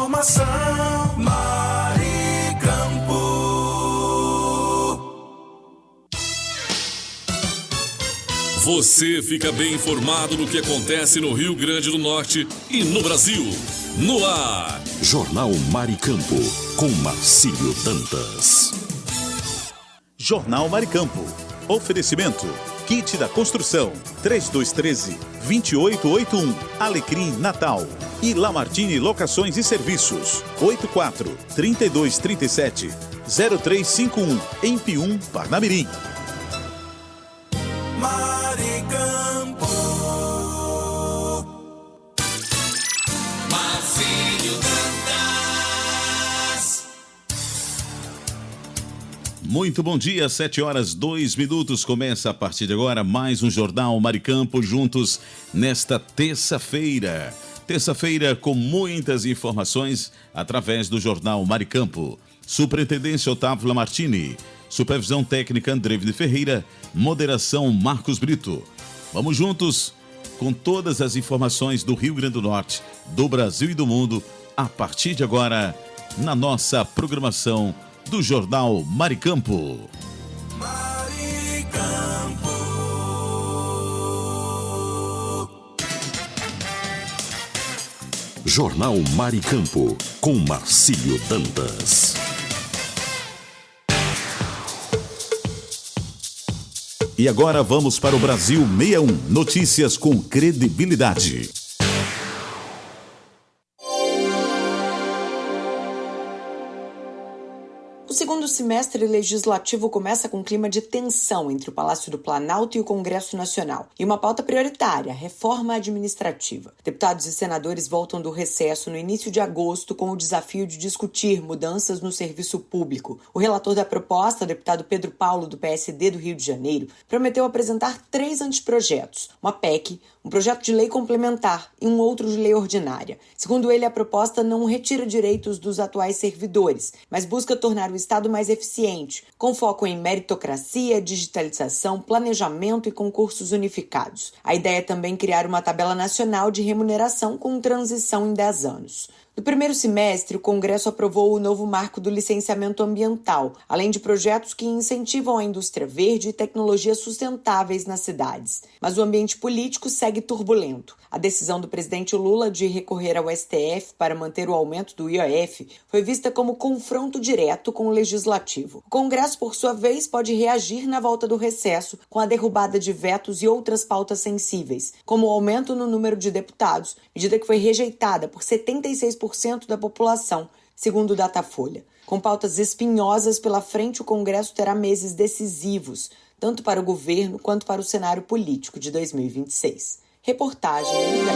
informação. Maricampo. Você fica bem informado no que acontece no Rio Grande do Norte e no Brasil. No ar. Jornal Maricampo, com Marcílio Dantas. Jornal Maricampo. Oferecimento. Kit da Construção. 3213-2881. Alecrim Natal. E Lamartine Locações e Serviços. 84-3237-0351. Em Pium, Parnamirim. Maricampo. Marcílio Dantas. Muito bom dia, 7h02. Começa a partir de agora mais um Jornal Maricampo, juntos nesta terça-feira. Terça-feira com muitas informações através do Jornal Maricampo. Superintendência Otávio Lamartine. Supervisão técnica André de Ferreira. Moderação Marcos Brito. Vamos juntos com todas as informações do Rio Grande do Norte, do Brasil e do mundo, a partir de agora, na nossa programação do Jornal Maricampo. Jornal Maricampo, com Marcílio Dantas. E agora vamos para o Brasil 61. Notícias com credibilidade. O segundo semestre legislativo começa com um clima de tensão entre o Palácio do Planalto e o Congresso Nacional. E uma pauta prioritária, a reforma administrativa. Deputados e senadores voltam do recesso no início de agosto com o desafio de discutir mudanças no serviço público. O relator da proposta, o deputado Pedro Paulo, do PSD do Rio de Janeiro, prometeu apresentar 3 anteprojetos: uma PEC, um projeto de lei complementar e um outro de lei ordinária. Segundo ele, a proposta não retira direitos dos atuais servidores, mas busca tornar o Estado mais eficiente, com foco em meritocracia, digitalização, planejamento e concursos unificados. A ideia é também criar uma tabela nacional de remuneração com transição em 10 anos. No primeiro semestre, o Congresso aprovou o novo marco do licenciamento ambiental, além de projetos que incentivam a indústria verde e tecnologias sustentáveis nas cidades. Mas o ambiente político segue turbulento. A decisão do presidente Lula de recorrer ao STF para manter o aumento do IOF foi vista como confronto direto com o Legislativo. O Congresso, por sua vez, pode reagir na volta do recesso com a derrubada de vetos e outras pautas sensíveis, como o aumento no número de deputados, medida que foi rejeitada por 76% da população, segundo o Datafolha. Com pautas espinhosas pela frente, o Congresso terá meses decisivos, tanto para o governo quanto para o cenário político de 2026. Reportagem Liga.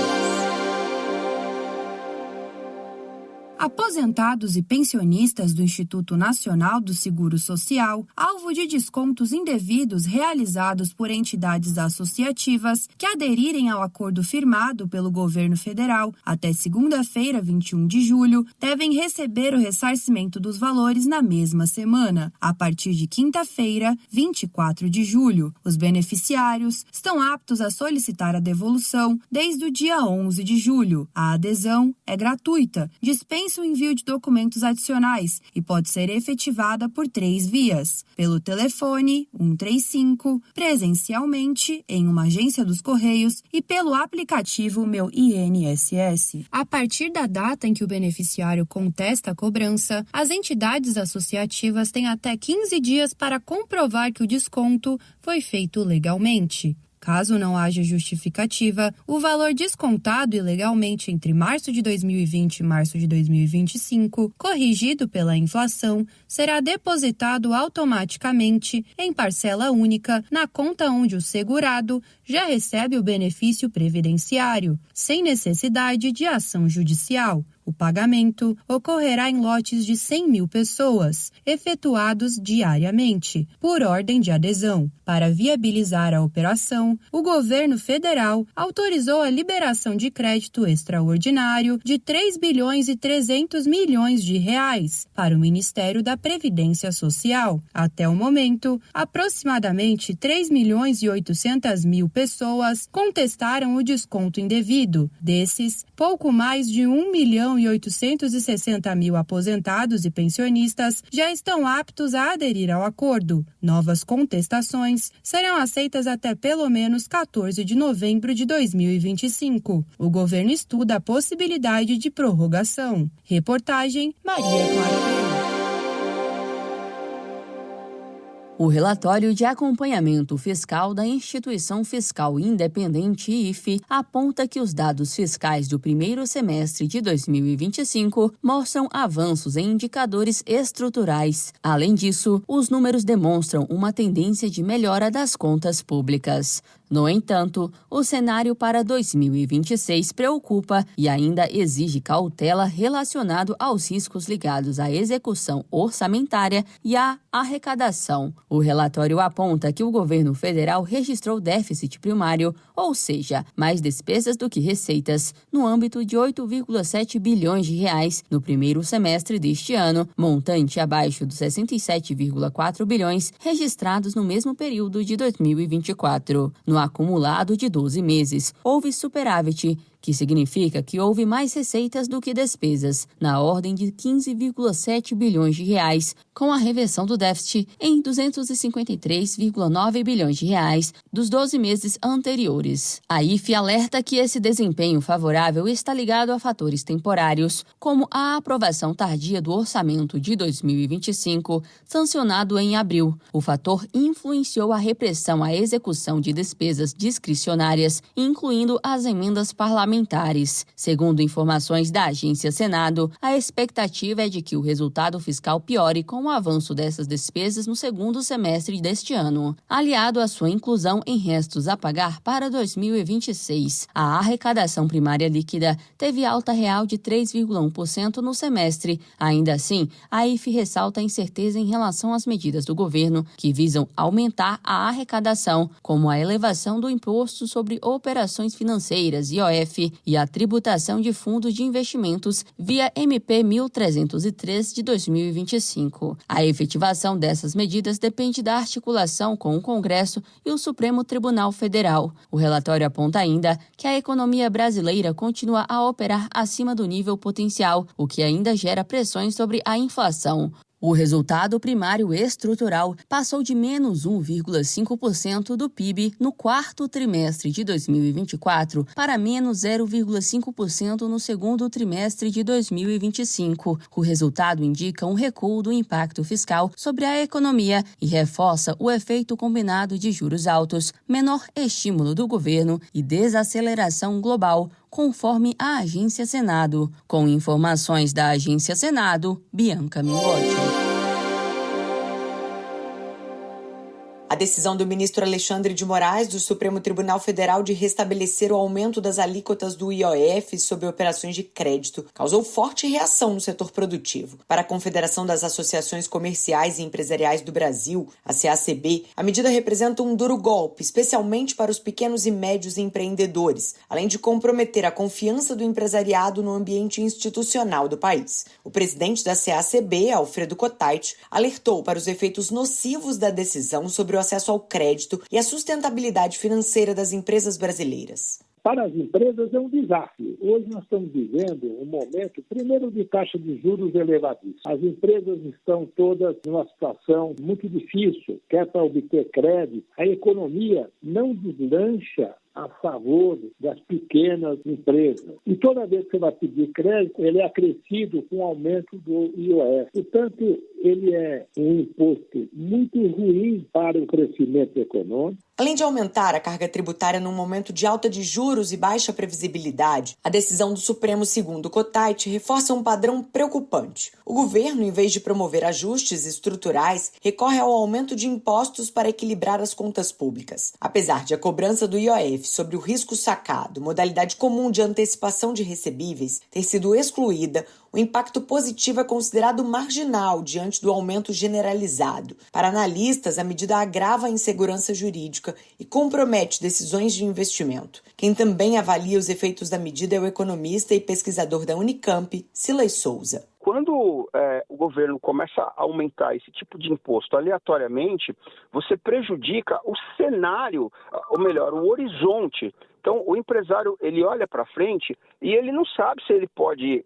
Aposentados e pensionistas do Instituto Nacional do Seguro Social, alvo de descontos indevidos realizados por entidades associativas que aderirem ao acordo firmado pelo governo federal até segunda-feira, 21 de julho, devem receber o ressarcimento dos valores na mesma semana, a partir de quinta-feira, 24 de julho. Os beneficiários estão aptos a solicitar a devolução desde o dia 11 de julho. A adesão é gratuita, dispensa o envio de documentos adicionais e pode ser efetivada por 3 vias: pelo telefone 135, presencialmente em uma agência dos Correios e pelo aplicativo Meu INSS. A partir da data em que o beneficiário contesta a cobrança, as entidades associativas têm até 15 dias para comprovar que o desconto foi feito legalmente. Caso não haja justificativa, o valor descontado ilegalmente entre março de 2020 e março de 2025, corrigido pela inflação, será depositado automaticamente em parcela única na conta onde o segurado já recebe o benefício previdenciário, sem necessidade de ação judicial. O pagamento ocorrerá em lotes de 100 mil pessoas, efetuados diariamente, por ordem de adesão. Para viabilizar a operação, o governo federal autorizou a liberação de crédito extraordinário de 3 bilhões e 300 milhões de reais para o Ministério da Previdência Social. Até o momento, aproximadamente 3 milhões e 800 mil pessoas contestaram o desconto indevido. Desses, pouco mais de 1 milhão e 860 mil aposentados e pensionistas já estão aptos a aderir ao acordo. Novas contestações serão aceitas até pelo menos 14 de novembro de 2025. O governo estuda a possibilidade de prorrogação. Reportagem Maria Clara. O relatório de acompanhamento fiscal da Instituição Fiscal Independente IFE aponta que os dados fiscais do primeiro semestre de 2025 mostram avanços em indicadores estruturais. Além disso, os números demonstram uma tendência de melhora das contas públicas. No entanto, o cenário para 2026 preocupa e ainda exige cautela relacionado aos riscos ligados à execução orçamentária e à arrecadação. O relatório aponta que o governo federal registrou déficit primário, ou seja, mais despesas do que receitas, no âmbito de 8,7 bilhões de reais no primeiro semestre deste ano, montante abaixo dos 67,4 bilhões registrados no mesmo período de 2024. No acumulado de 12 meses, houve superávit, que significa que houve mais receitas do que despesas, na ordem de 15,7 bilhões de reais, com a reversão do déficit em 253,9 bilhões de reais dos 12 meses anteriores. A IFE alerta que esse desempenho favorável está ligado a fatores temporários, como a aprovação tardia do orçamento de 2025, sancionado em abril. O fator influenciou a repressão à execução de despesas discricionárias, incluindo as emendas parlamentares. Segundo informações da Agência Senado, a expectativa é de que o resultado fiscal piore com o avanço dessas despesas no segundo semestre deste ano, aliado à sua inclusão em restos a pagar para 2026. A arrecadação primária líquida teve alta real de 3,1% no semestre. Ainda assim, a IFE ressalta a incerteza em relação às medidas do governo que visam aumentar a arrecadação, como a elevação do imposto sobre operações financeiras, IOF, e a tributação de fundos de investimentos via MP 1303 de 2025. A efetivação dessas medidas depende da articulação com o Congresso e o Supremo Tribunal Federal. O relatório aponta ainda que a economia brasileira continua a operar acima do nível potencial, o que ainda gera pressões sobre a inflação. O resultado primário estrutural passou de menos 1,5% do PIB no quarto trimestre de 2024 para menos 0,5% no segundo trimestre de 2025. O resultado indica um recuo do impacto fiscal sobre a economia e reforça o efeito combinado de juros altos, menor estímulo do governo e desaceleração global, conforme a Agência Senado. Com informações da Agência Senado, Bianca Mingotti. A decisão do ministro Alexandre de Moraes, do Supremo Tribunal Federal, de restabelecer o aumento das alíquotas do IOF sobre operações de crédito causou forte reação no setor produtivo. Para a Confederação das Associações Comerciais e Empresariais do Brasil, a CACB, a medida representa um duro golpe, especialmente para os pequenos e médios empreendedores, além de comprometer a confiança do empresariado no ambiente institucional do país. O presidente da CACB, Alfredo Kotait, alertou para os efeitos nocivos da decisão sobre o acesso ao crédito e a sustentabilidade financeira das empresas brasileiras. Para as empresas é um desafio. Hoje nós estamos vivendo um momento, primeiro, de taxa de juros elevadíssima. As empresas estão todas numa situação muito difícil, quer para obter crédito. A economia não deslancha a favor das pequenas empresas. E toda vez que você vai pedir crédito, ele é acrescido com o aumento do IOF. Portanto, ele é um imposto muito ruim para o crescimento econômico. Além de aumentar a carga tributária num momento de alta de juros e baixa previsibilidade, a decisão do Supremo, segundo Kotait, reforça um padrão preocupante. O governo, em vez de promover ajustes estruturais, recorre ao aumento de impostos para equilibrar as contas públicas. Apesar de a cobrança do IOF IOF sobre o risco sacado, modalidade comum de antecipação de recebíveis, ter sido excluída, o impacto positivo é considerado marginal diante do aumento generalizado. Para analistas, a medida agrava a insegurança jurídica e compromete decisões de investimento. Quem também avalia os efeitos da medida é o economista e pesquisador da Unicamp, Silas Souza. Quando o governo começa a aumentar esse tipo de imposto aleatoriamente, você prejudica o cenário, ou melhor, o horizonte. Então, o empresário, ele olha para frente e ele não sabe se ele pode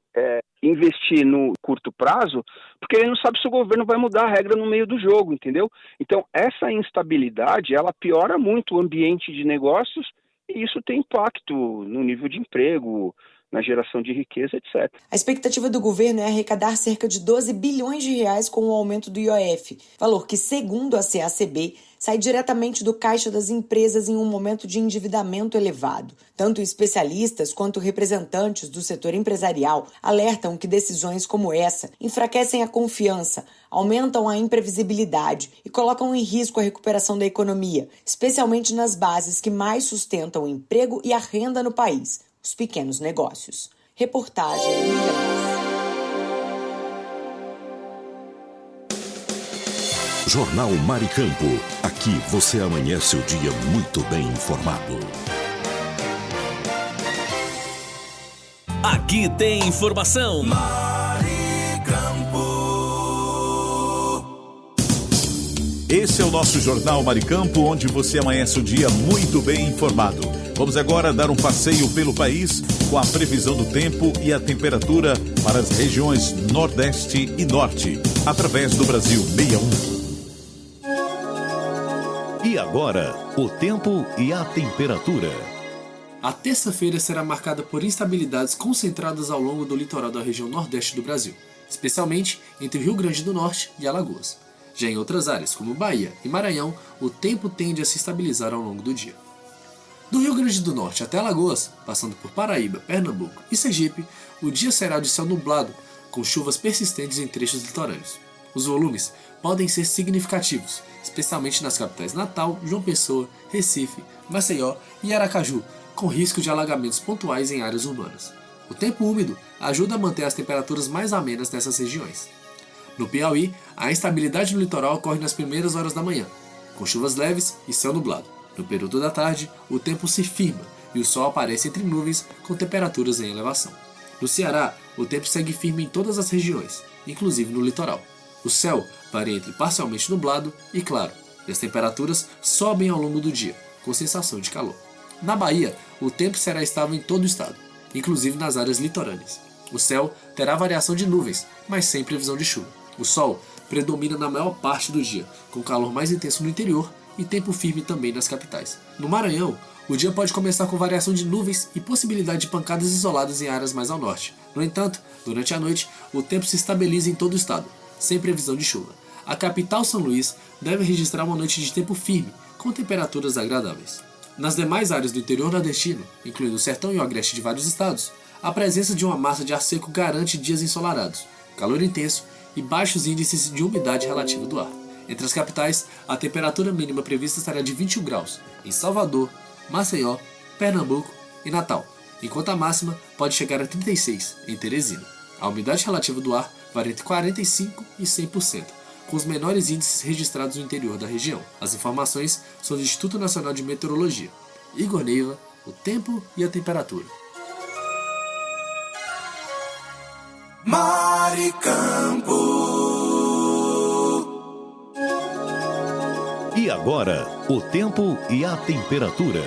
investir no curto prazo, porque ele não sabe se o governo vai mudar a regra no meio do jogo, entendeu? Então, essa instabilidade, ela piora muito o ambiente de negócios e isso tem impacto no nível de emprego, na geração de riqueza, etc. A expectativa do governo é arrecadar cerca de 12 bilhões de reais com o aumento do IOF, valor que, segundo a CACB, sai diretamente do caixa das empresas em um momento de endividamento elevado. Tanto especialistas quanto representantes do setor empresarial alertam que decisões como essa enfraquecem a confiança, aumentam a imprevisibilidade e colocam em risco a recuperação da economia, especialmente nas bases que mais sustentam o emprego e a renda no país, os pequenos negócios. Reportagem Jornal Maricampo. Aqui você amanhece o dia muito bem informado. Aqui tem informação. Esse é o nosso Jornal Maricampo, onde você amanhece o dia muito bem informado. Vamos agora dar um passeio pelo país com a previsão do tempo e a temperatura para as regiões Nordeste e Norte, através do Brasil 61. E agora, o tempo e a temperatura. A terça-feira será marcada por instabilidades concentradas ao longo do litoral da região Nordeste do Brasil, especialmente entre o Rio Grande do Norte e Alagoas. Já em outras áreas, como Bahia e Maranhão, o tempo tende a se estabilizar ao longo do dia. Do Rio Grande do Norte até Alagoas, passando por Paraíba, Pernambuco e Sergipe, o dia será de céu nublado, com chuvas persistentes em trechos litorâneos. Os volumes podem ser significativos, especialmente nas capitais Natal, João Pessoa, Recife, Maceió e Aracaju, com risco de alagamentos pontuais em áreas urbanas. O tempo úmido ajuda a manter as temperaturas mais amenas nessas regiões. No Piauí, a instabilidade no litoral ocorre nas primeiras horas da manhã, com chuvas leves e céu nublado. No período da tarde, o tempo se firma e o sol aparece entre nuvens com temperaturas em elevação. No Ceará, o tempo segue firme em todas as regiões, inclusive no litoral. O céu varia entre parcialmente nublado e claro, e as temperaturas sobem ao longo do dia, com sensação de calor. Na Bahia, o tempo será estável em todo o estado, inclusive nas áreas litorâneas. O céu terá variação de nuvens, mas sem previsão de chuva. O sol predomina na maior parte do dia, com calor mais intenso no interior e tempo firme também nas capitais. No Maranhão, o dia pode começar com variação de nuvens e possibilidade de pancadas isoladas em áreas mais ao norte. No entanto, durante a noite, o tempo se estabiliza em todo o estado, sem previsão de chuva. A capital, São Luís, deve registrar uma noite de tempo firme, com temperaturas agradáveis. Nas demais áreas do interior nordestino, incluindo o sertão e o agreste de vários estados, a presença de uma massa de ar seco garante dias ensolarados, calor intenso e baixos índices de umidade relativa do ar. Entre as capitais, a temperatura mínima prevista será de 21 graus em Salvador, Maceió, Pernambuco e Natal, enquanto a máxima pode chegar a 36 em Teresina. A umidade relativa do ar varia entre 45% e 100%, com os menores índices registrados no interior da região. As informações são do Instituto Nacional de Meteorologia. Igor Neiva, o tempo e a temperatura. Maricampo. E agora, o tempo e a temperatura.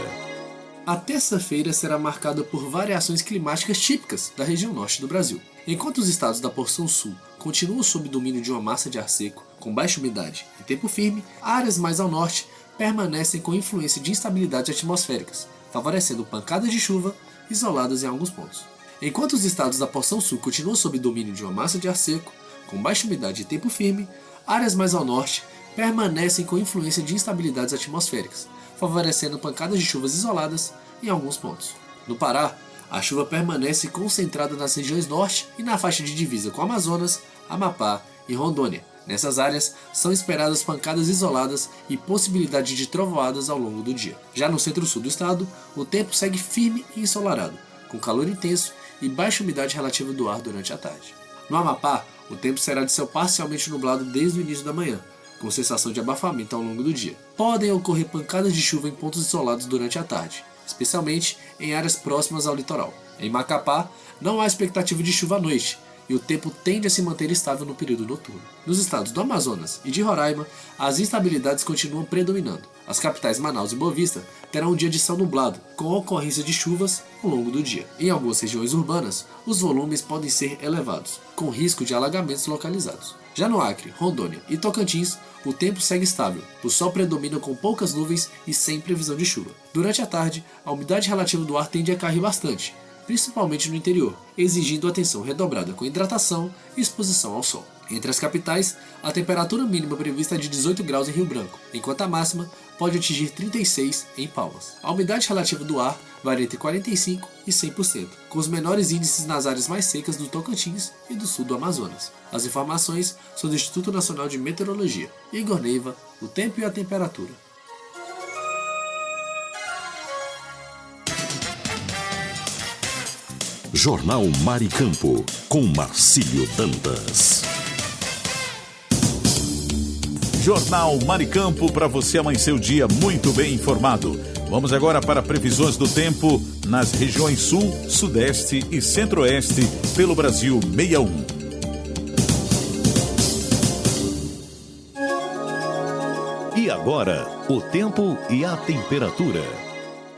A terça-feira será marcada por variações climáticas típicas da região norte do Brasil. Enquanto os estados da porção sul continuam sob domínio de uma massa de ar seco, com baixa umidade e tempo firme, áreas mais ao norte permanecem com influência de instabilidades atmosféricas, favorecendo pancadas de chuva isoladas em alguns pontos. Enquanto os estados da porção sul continuam sob domínio de uma massa de ar seco, com baixa umidade e tempo firme, áreas mais ao norte permanecem com influência de instabilidades atmosféricas, favorecendo pancadas de chuvas isoladas em alguns pontos. No Pará, a chuva permanece concentrada nas regiões norte e na faixa de divisa com Amazonas, Amapá e Rondônia. Nessas áreas, são esperadas pancadas isoladas e possibilidade de trovoadas ao longo do dia. Já no centro-sul do estado, o tempo segue firme e ensolarado, com calor intenso e baixa umidade relativa do ar durante a tarde. No Amapá, o tempo será de céu parcialmente nublado desde o início da manhã, com sensação de abafamento ao longo do dia. Podem ocorrer pancadas de chuva em pontos isolados durante a tarde, especialmente em áreas próximas ao litoral. Em Macapá, não há expectativa de chuva à noite, e o tempo tende a se manter estável no período noturno. Nos estados do Amazonas e de Roraima, as instabilidades continuam predominando. As capitais Manaus e Boa Vista terão um dia de céu nublado, com ocorrência de chuvas ao longo do dia. Em algumas regiões urbanas, os volumes podem ser elevados, com risco de alagamentos localizados. Já no Acre, Rondônia e Tocantins, o tempo segue estável. O sol predomina com poucas nuvens e sem previsão de chuva. Durante a tarde, a umidade relativa do ar tende a cair bastante, principalmente no interior, exigindo atenção redobrada com hidratação e exposição ao sol. Entre as capitais, a temperatura mínima prevista é de 18 graus em Rio Branco, enquanto a máxima pode atingir 36 em Palmas. A umidade relativa do ar varia entre 45% e 100%, com os menores índices nas áreas mais secas do Tocantins e do sul do Amazonas. As informações são do Instituto Nacional de Meteorologia. Igor Neiva, o tempo e a temperatura. Jornal Maricampo, com Marcílio Dantas. Jornal Maricampo, para você amanhecer o dia muito bem informado. Vamos agora para previsões do tempo nas regiões Sul, Sudeste e Centro-Oeste pelo Brasil 61. E agora, o tempo e a temperatura.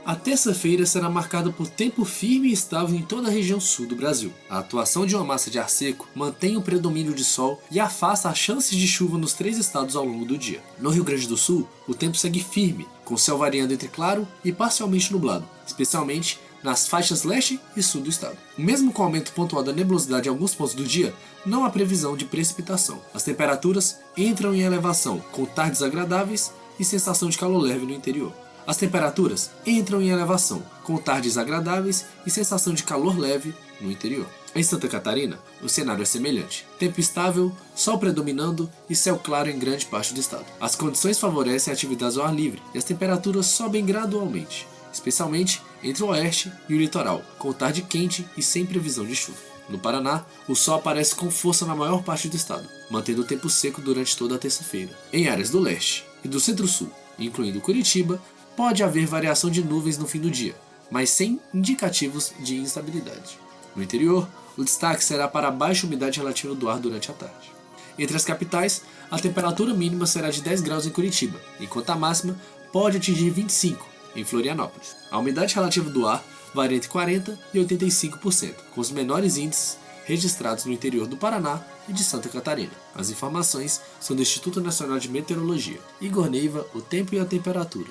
A terça-feira será marcada por tempo firme e estável em toda a região sul do Brasil. A atuação de uma massa de ar seco mantém o predomínio de sol e afasta as chances de chuva nos 3 estados ao longo do dia. No Rio Grande do Sul, o tempo segue firme, com céu variando entre claro e parcialmente nublado, especialmente nas faixas leste e sul do estado. Mesmo com o aumento pontual da nebulosidade em alguns pontos do dia, não há previsão de precipitação. As temperaturas entram em elevação, com tardes agradáveis e sensação de calor leve no interior. As temperaturas entram em elevação, com tardes agradáveis e sensação de calor leve no interior. Em Santa Catarina, o cenário é semelhante. Tempo estável, sol predominando e céu claro em grande parte do estado. As condições favorecem atividades ao ar livre e as temperaturas sobem gradualmente, especialmente entre o oeste e o litoral, com tarde quente e sem previsão de chuva. No Paraná, o sol aparece com força na maior parte do estado, mantendo o tempo seco durante toda a terça-feira. Em áreas do leste e do centro-sul, incluindo Curitiba, pode haver variação de nuvens no fim do dia, mas sem indicativos de instabilidade. No interior, o destaque será para a baixa umidade relativa do ar durante a tarde. Entre as capitais, a temperatura mínima será de 10 graus em Curitiba, enquanto a máxima pode atingir 25 em Florianópolis. A umidade relativa do ar varia entre 40% e 85%, com os menores índices registrados no interior do Paraná e de Santa Catarina. As informações são do Instituto Nacional de Meteorologia. Igor Neiva, o tempo e a temperatura.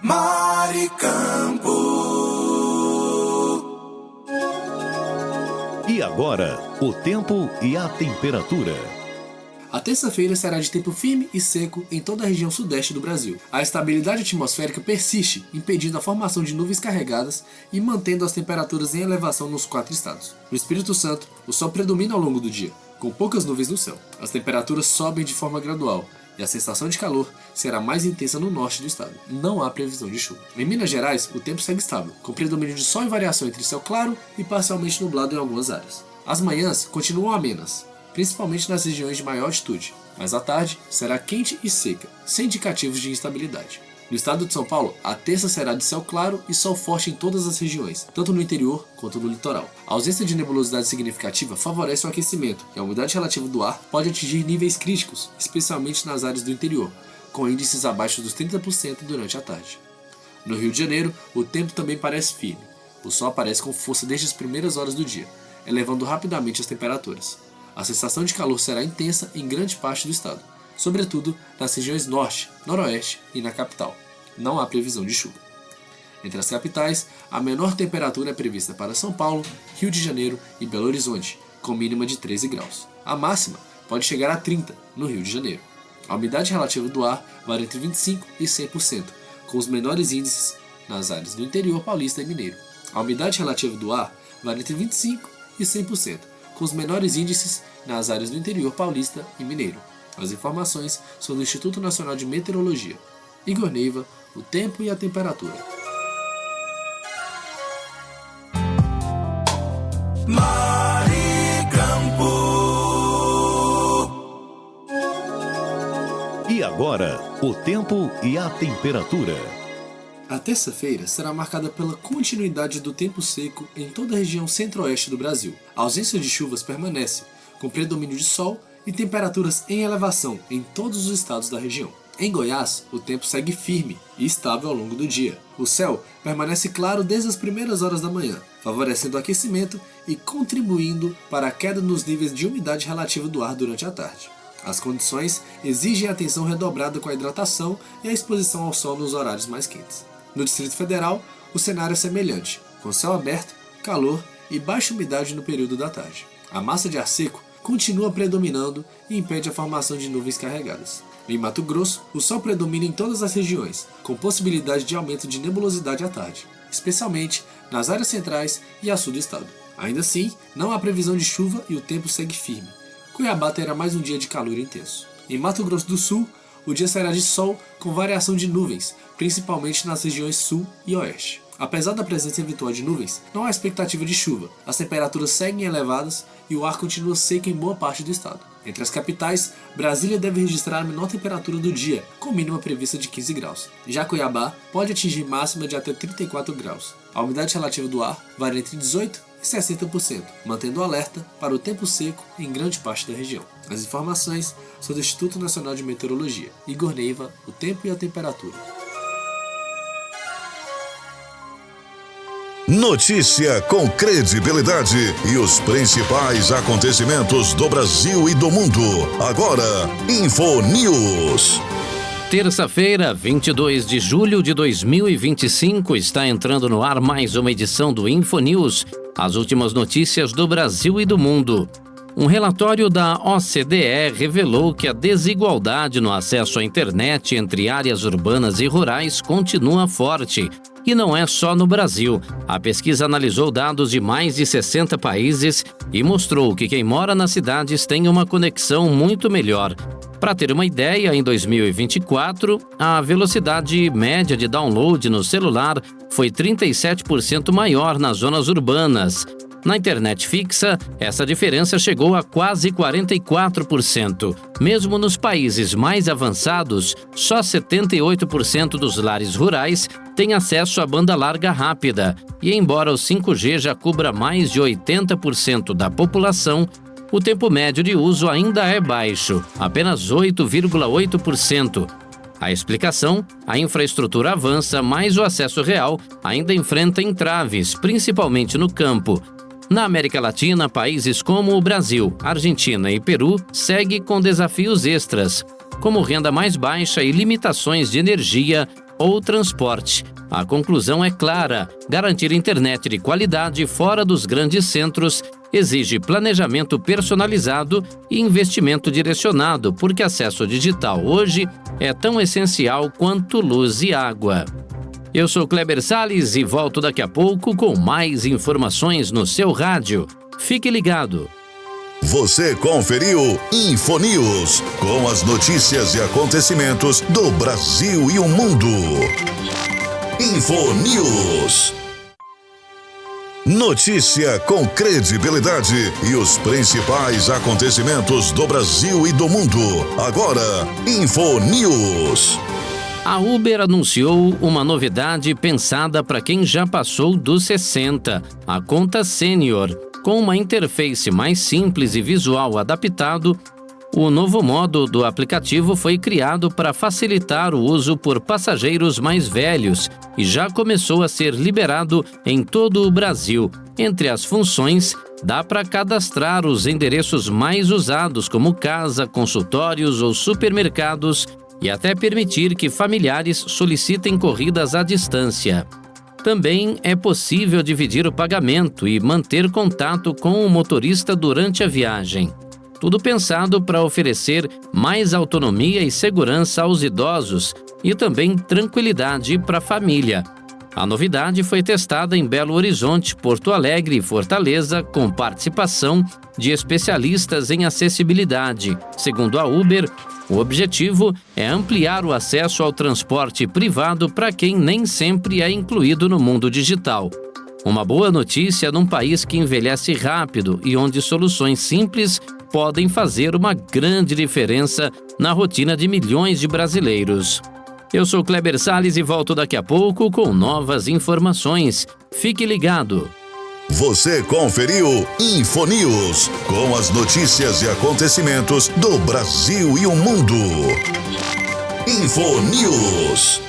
Maricampo. E agora, o tempo e a temperatura. A terça-feira será de tempo firme e seco em toda a região sudeste do Brasil. A estabilidade atmosférica persiste, impedindo a formação de nuvens carregadas e mantendo as temperaturas em elevação nos 4 estados. No Espírito Santo, o sol predomina ao longo do dia, com poucas nuvens no céu. As temperaturas sobem de forma gradual e a sensação de calor será mais intensa no norte do estado. Não há previsão de chuva. Em Minas Gerais, o tempo segue estável, com predomínio de sol e variação entre céu claro e parcialmente nublado em algumas áreas. As manhãs continuam amenas, principalmente nas regiões de maior altitude, mas à tarde será quente e seca, sem indicativos de instabilidade. No estado de São Paulo, a terça será de céu claro e sol forte em todas as regiões, tanto no interior quanto no litoral. A ausência de nebulosidade significativa favorece o aquecimento e a umidade relativa do ar pode atingir níveis críticos, especialmente nas áreas do interior, com índices abaixo dos 30% durante a tarde. No Rio de Janeiro, o tempo também parece firme. O sol aparece com força desde as primeiras horas do dia, elevando rapidamente as temperaturas. A sensação de calor será intensa em grande parte do estado, sobretudo nas regiões norte, noroeste e na capital. Não há previsão de chuva. Entre as capitais, a menor temperatura é prevista para São Paulo, Rio de Janeiro e Belo Horizonte, com mínima de 13 graus. A máxima pode chegar a 30 no Rio de Janeiro. A umidade relativa do ar varia entre 25% e 100%, com os menores índices nas áreas do interior paulista e mineiro. A umidade relativa do ar varia entre 25% e 100%, com os menores índices nas áreas do interior paulista e mineiro. As informações são do Instituto Nacional de Meteorologia. Igor Neiva, o tempo e a temperatura. E agora, o tempo e a temperatura. A terça-feira será marcada pela continuidade do tempo seco em toda a região centro-oeste do Brasil. A ausência de chuvas permanece, com predomínio de sol e temperaturas em elevação em todos os estados da região. Em Goiás, o tempo segue firme e estável ao longo do dia. O céu permanece claro desde as primeiras horas da manhã, favorecendo o aquecimento e contribuindo para a queda nos níveis de umidade relativa do ar durante a tarde. As condições exigem atenção redobrada com a hidratação e a exposição ao sol nos horários mais quentes. No Distrito Federal, o cenário é semelhante, com céu aberto, calor e baixa umidade no período da tarde. A massa de ar seco continua predominando e impede a formação de nuvens carregadas. Em Mato Grosso, o sol predomina em todas as regiões, com possibilidade de aumento de nebulosidade à tarde, especialmente nas áreas centrais e a sul do estado. Ainda assim, não há previsão de chuva e o tempo segue firme. Cuiabá terá mais um dia de calor intenso. Em Mato Grosso do Sul, o dia será de sol com variação de nuvens, principalmente nas regiões sul e oeste. Apesar da presença eventual de nuvens, não há expectativa de chuva. As temperaturas seguem elevadas e o ar continua seco em boa parte do estado. Entre as capitais, Brasília deve registrar a menor temperatura do dia, com mínima prevista de 15 graus. Já Cuiabá pode atingir máxima de até 34 graus. A umidade relativa do ar varia entre 18% e 60%, mantendo alerta para o tempo seco em grande parte da região. As informações são do Instituto Nacional de Meteorologia. Igor Neiva, o tempo e a temperatura. Notícia com credibilidade e os principais acontecimentos do Brasil e do mundo. Agora, InfoNews. Terça-feira, 22 de julho de 2025, está entrando no ar mais uma edição do InfoNews, as últimas notícias do Brasil e do mundo. Um relatório da OCDE revelou que a desigualdade no acesso à internet entre áreas urbanas e rurais continua forte. E não é só no Brasil. A pesquisa analisou dados de mais de 60 países e mostrou que quem mora nas cidades tem uma conexão muito melhor. Para ter uma ideia, em 2024, a velocidade média de download no celular foi 37% maior nas zonas urbanas. Na internet fixa, essa diferença chegou a quase 44%. Mesmo nos países mais avançados, só 78% dos lares rurais têm acesso à banda larga rápida. E embora o 5G já cubra mais de 80% da população, o tempo médio de uso ainda é baixo, apenas 8,8%. A explicação? A infraestrutura avança, mas o acesso real ainda enfrenta entraves, principalmente no campo. Na América Latina, países como o Brasil, Argentina e Peru seguem com desafios extras, como renda mais baixa e limitações de energia ou transporte. A conclusão é clara: garantir internet de qualidade fora dos grandes centros exige planejamento personalizado e investimento direcionado, porque acesso digital hoje é tão essencial quanto luz e água. Eu sou Kleber Salles e volto daqui a pouco com mais informações no seu rádio. Fique ligado. Você conferiu InfoNews, com as notícias e acontecimentos do Brasil e o mundo. InfoNews. Notícia com credibilidade e os principais acontecimentos do Brasil e do mundo. Agora, InfoNews. A Uber anunciou uma novidade pensada para quem já passou dos 60, a conta Sênior. Com uma interface mais simples e visual adaptado, o novo modo do aplicativo foi criado para facilitar o uso por passageiros mais velhos e já começou a ser liberado em todo o Brasil. Entre as funções, dá para cadastrar os endereços mais usados, como casa, consultórios ou supermercados, e até permitir que familiares solicitem corridas à distância. Também é possível dividir o pagamento e manter contato com o motorista durante a viagem. Tudo pensado para oferecer mais autonomia e segurança aos idosos e também tranquilidade para a família. A novidade foi testada em Belo Horizonte, Porto Alegre e Fortaleza, com participação de especialistas em acessibilidade. Segundo a Uber, o objetivo é ampliar o acesso ao transporte privado para quem nem sempre é incluído no mundo digital. Uma boa notícia num país que envelhece rápido e onde soluções simples podem fazer uma grande diferença na rotina de milhões de brasileiros. Eu sou Kleber Salles e volto daqui a pouco com novas informações. Fique ligado. Você conferiu InfoNews, com as notícias e acontecimentos do Brasil e o mundo. InfoNews.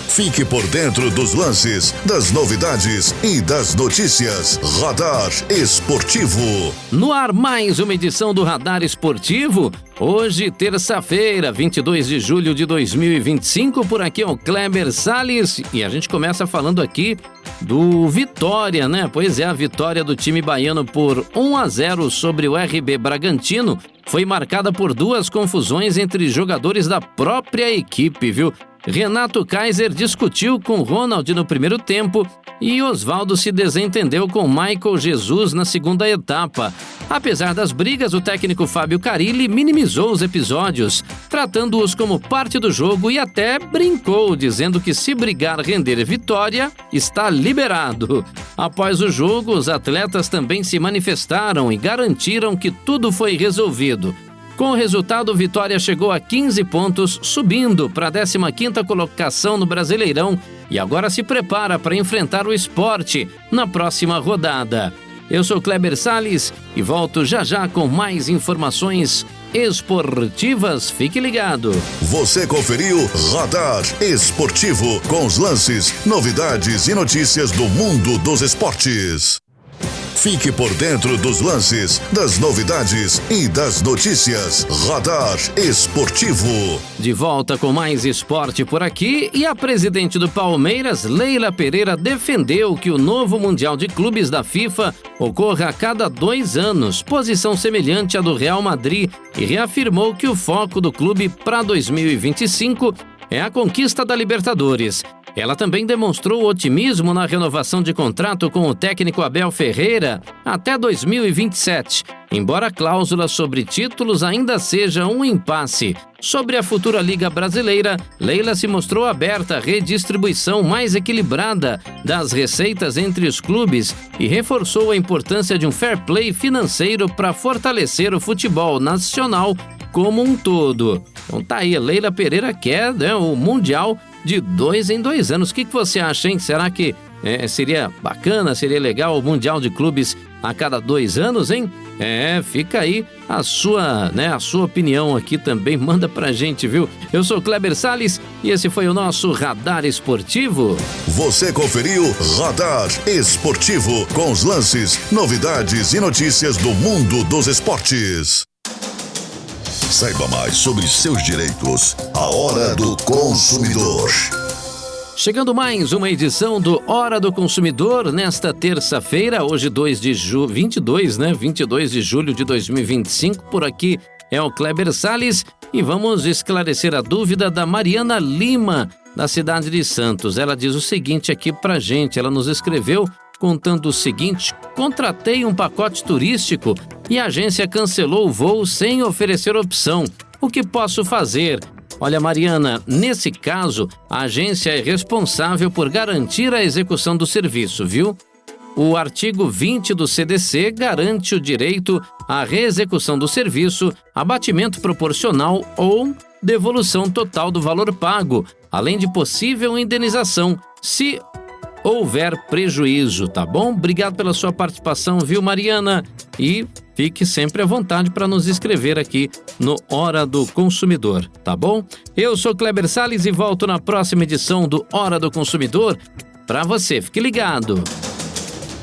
Fique por dentro dos lances, das novidades e das notícias. Radar Esportivo. No ar, mais uma edição do Radar Esportivo. Hoje, terça-feira, 22 de julho de 2025. Por aqui é o Kleber Salles e a gente começa falando aqui do Vitória, né? Pois é, a vitória do time baiano por 1-0 sobre o RB Bragantino foi marcada por duas confusões entre jogadores da própria equipe, viu? Renato Kaiser discutiu com Ronald no primeiro tempo e Osvaldo se desentendeu com Michael Jesus na segunda etapa. Apesar das brigas, o técnico Fábio Carilli minimizou os episódios, tratando-os como parte do jogo e até brincou, dizendo que se brigar render vitória, está liberado. Após o jogo, os atletas também se manifestaram e garantiram que tudo foi resolvido. Com o resultado, o Vitória chegou a 15 pontos, subindo para a 15ª colocação no Brasileirão e agora se prepara para enfrentar o Sport na próxima rodada. Eu sou Kleber Salles e volto já já com mais informações esportivas. Fique ligado. Você conferiu Radar Esportivo, com os lances, novidades e notícias do mundo dos esportes. Fique por dentro dos lances, das novidades e das notícias. Radar Esportivo. De volta com mais esporte por aqui, e a presidente do Palmeiras, Leila Pereira, defendeu que o novo Mundial de Clubes da FIFA ocorra a cada 2 anos, posição semelhante à do Real Madrid, e reafirmou que o foco do clube para 2025 é a conquista da Libertadores. Ela também demonstrou otimismo na renovação de contrato com o técnico Abel Ferreira até 2027, embora a cláusula sobre títulos ainda seja um impasse. Sobre a futura Liga Brasileira, Leila se mostrou aberta à redistribuição mais equilibrada das receitas entre os clubes e reforçou a importância de um fair play financeiro para fortalecer o futebol nacional como um todo. Então tá aí, a Leila Pereira quer, né, o Mundial de 2 em 2 anos. O que você acha, hein? Será que seria bacana, seria legal o Mundial de Clubes a cada 2 anos, hein? Fica aí a sua opinião aqui também, manda pra gente, viu? Eu sou Kleber Salles e esse foi o nosso Radar Esportivo. Você conferiu Radar Esportivo, com os lances, novidades e notícias do mundo dos esportes. Saiba mais sobre seus direitos. A Hora do Consumidor. Chegando mais uma edição do Hora do Consumidor nesta terça-feira, hoje 22 de julho de 2025. Por aqui é o Kleber Salles e vamos esclarecer a dúvida da Mariana Lima, da cidade de Santos. Ela diz o seguinte aqui pra gente, ela nos escreveu contando o seguinte: contratei um pacote turístico e a agência cancelou o voo sem oferecer opção. O que posso fazer? Olha, Mariana, nesse caso, a agência é responsável por garantir a execução do serviço, viu? O artigo 20 do CDC garante o direito à reexecução do serviço, abatimento proporcional ou devolução total do valor pago, além de possível indenização, se houver prejuízo, tá bom? Obrigado pela sua participação, viu, Mariana? E fique sempre à vontade para nos escrever aqui no Hora do Consumidor, tá bom? Eu sou Kleber Salles e volto na próxima edição do Hora do Consumidor para você. Fique ligado.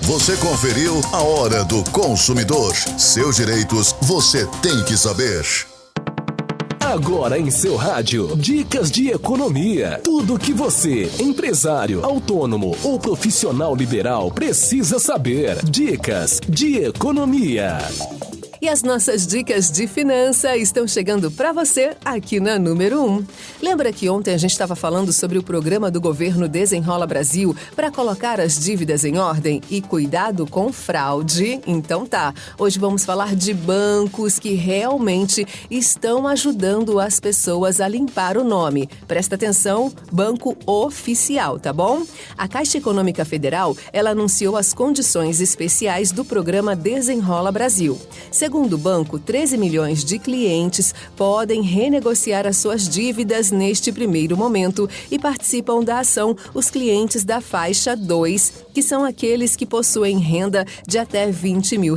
Você conferiu a Hora do Consumidor. Seus direitos você tem que saber. Agora em seu rádio, dicas de economia. Tudo que você, empresário, autônomo ou profissional liberal, precisa saber. Dicas de economia. E as nossas dicas de finança estão chegando para você aqui na número 1. Lembra que ontem a gente estava falando sobre o programa do governo Desenrola Brasil para colocar as dívidas em ordem e cuidado com fraude? Então tá, hoje vamos falar de bancos que realmente estão ajudando as pessoas a limpar o nome. Presta atenção, banco oficial, tá bom? A Caixa Econômica Federal, ela anunciou as condições especiais do programa Desenrola Brasil. Segundo o banco, 13 milhões de clientes podem renegociar as suas dívidas neste primeiro momento e participam da ação os clientes da faixa 2, que são aqueles que possuem renda de até R$20 mil.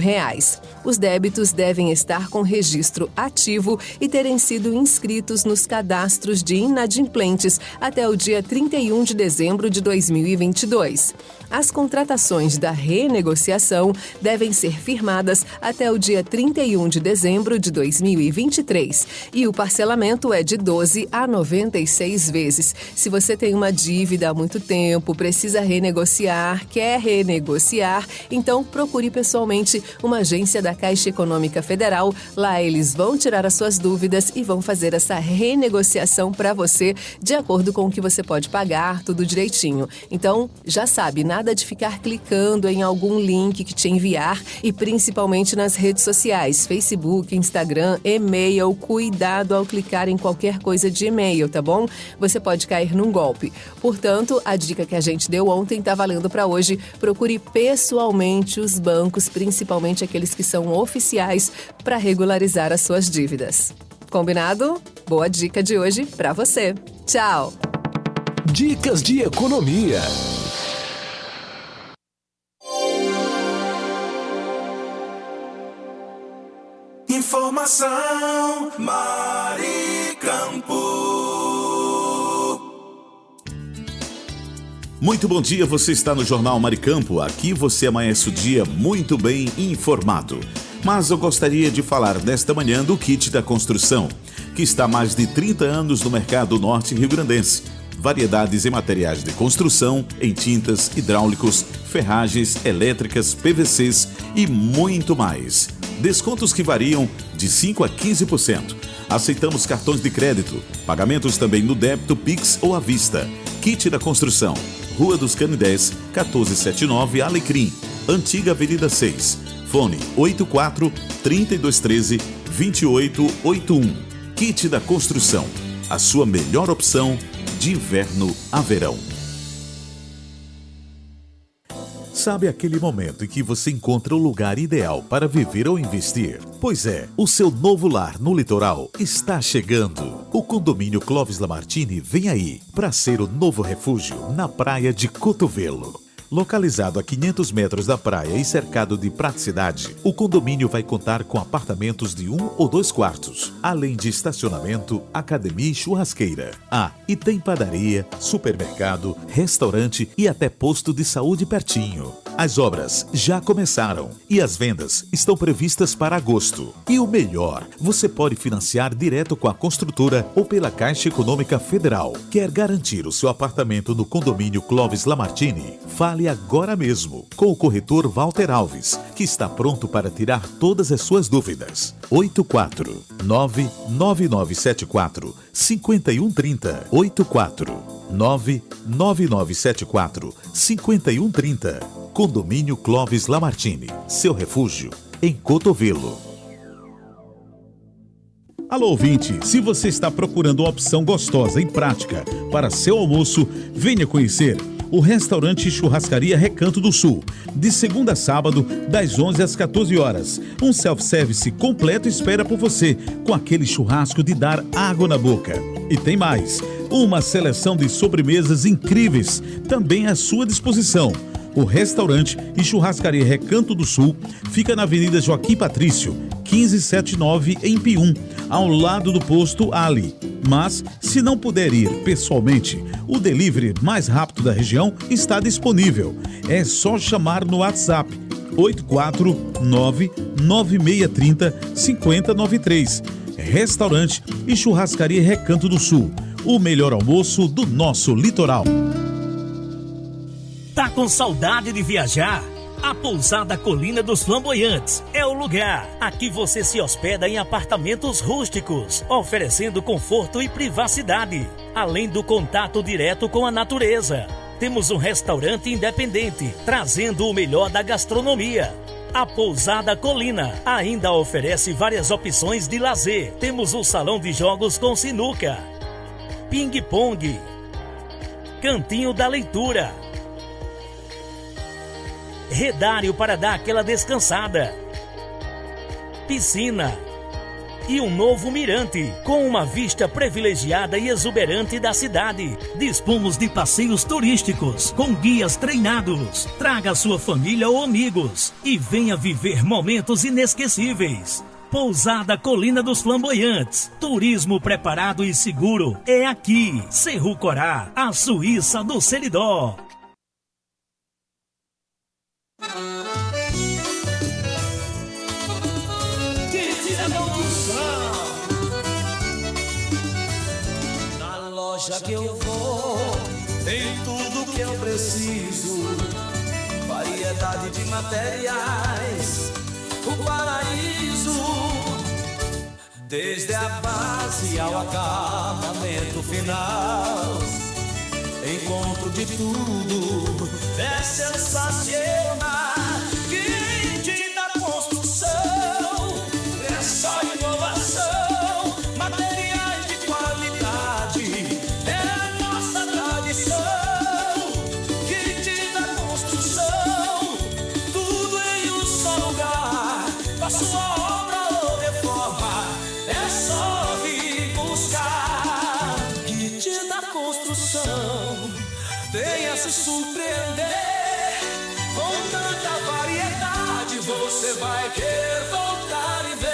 Os débitos devem estar com registro ativo e terem sido inscritos nos cadastros de inadimplentes até o dia 31 de dezembro de 2022. As contratações da renegociação devem ser firmadas até o dia 31 de dezembro de 2023 e o parcelamento é de 12 a 96 vezes. Se você tem uma dívida há muito tempo, precisa renegociar, quer renegociar, então procure pessoalmente uma agência da Caixa Econômica Federal. Lá eles vão tirar as suas dúvidas e vão fazer essa renegociação para você de acordo com o que você pode pagar, tudo direitinho. Então, já sabe, nada de ficar clicando em algum link que te enviar e principalmente nas redes sociais, Facebook, Instagram, e-mail, cuidado ao clicar em qualquer coisa de e-mail, tá bom? Você pode cair num golpe. Portanto, a dica que a gente deu ontem tá valendo para hoje. Procure pessoalmente os bancos, principalmente aqueles que são oficiais, para regularizar as suas dívidas. Combinado? Boa dica de hoje para você. Tchau! Dicas de economia. Informação Maricampo. Muito bom dia, você está no Jornal Maricampo. Aqui você amanhece o dia muito bem informado. Mas eu gostaria de falar nesta manhã do kit da construção, que está há mais de 30 anos no mercado norte rio-grandense. Variedades em materiais de construção, em tintas, hidráulicos, ferragens, elétricas, PVCs e muito mais. Descontos que variam de 5% a 15%. Aceitamos cartões de crédito, pagamentos também no débito, Pix ou à vista. Kit da construção, Rua dos Canidés, 1479 Alecrim, Antiga Avenida 6. Fone 84-3213-2881. Kit da construção, a sua melhor opção de inverno a verão. Sabe aquele momento em que você encontra o lugar ideal para viver ou investir? Pois é, o seu novo lar no litoral está chegando. O condomínio Clóvis Lamartine vem aí para ser o novo refúgio na praia de Cotovelo. Localizado a 500 metros da praia e cercado de praticidade, o condomínio vai contar com apartamentos de 1 ou 2 quartos, além de estacionamento, academia e churrasqueira. Ah, e tem padaria, supermercado, restaurante e até posto de saúde pertinho. As obras já começaram e as vendas estão previstas para agosto. E o melhor, você pode financiar direto com a construtora ou pela Caixa Econômica Federal. Quer garantir o seu apartamento no condomínio Clóvis Lamartine? Fale agora mesmo com o corretor Walter Alves, que está pronto para tirar todas as suas dúvidas. 84-99974-5130. 84-99974-5130. Condomínio Clóvis Lamartine, seu refúgio em Cotovelo. Alô, ouvinte, se você está procurando uma opção gostosa e prática para seu almoço, venha conhecer o restaurante Churrascaria Recanto do Sul, de segunda a sábado, das 11 às 14 horas. Um self-service completo espera por você, com aquele churrasco de dar água na boca. E tem mais, uma seleção de sobremesas incríveis também à sua disposição. O restaurante e Churrascaria Recanto do Sul fica na Avenida Joaquim Patrício, 1579, em Pium, ao lado do posto Ali. Mas, se não puder ir pessoalmente, o delivery mais rápido da região está disponível. É só chamar no WhatsApp 849-9630-5093. Restaurante e Churrascaria Recanto do Sul, o melhor almoço do nosso litoral. Tá com saudade de viajar? A Pousada Colina dos Flamboyantes é o lugar. Aqui você se hospeda em apartamentos rústicos, oferecendo conforto e privacidade, além do contato direto com a natureza. Temos um restaurante independente, trazendo o melhor da gastronomia. A Pousada Colina ainda oferece várias opções de lazer. Temos um salão de jogos com sinuca, ping-pong, cantinho da leitura, redário para dar aquela descansada, piscina e um novo mirante com uma vista privilegiada e exuberante da cidade. Dispomos de passeios turísticos com guias treinados. Traga sua família ou amigos e venha viver momentos inesquecíveis. Pousada Colina dos Flamboyantes. Turismo preparado e seguro é aqui. Cerro Corá, a Suíça do Seridó. Na loja que eu vou, tem tudo que eu preciso. Variedade de materiais, o paraíso. Desde a base ao acabamento final, encontro de tudo, é sensacional. Kit da construção, é só inovação, materiais de qualidade, é a nossa tradição. Kit da construção, tudo em um só lugar, pra sua obra ou reforma, é só vir buscar. Kit da construção, venha se surpreender com tanta variedade, você vai querer voltar e ver.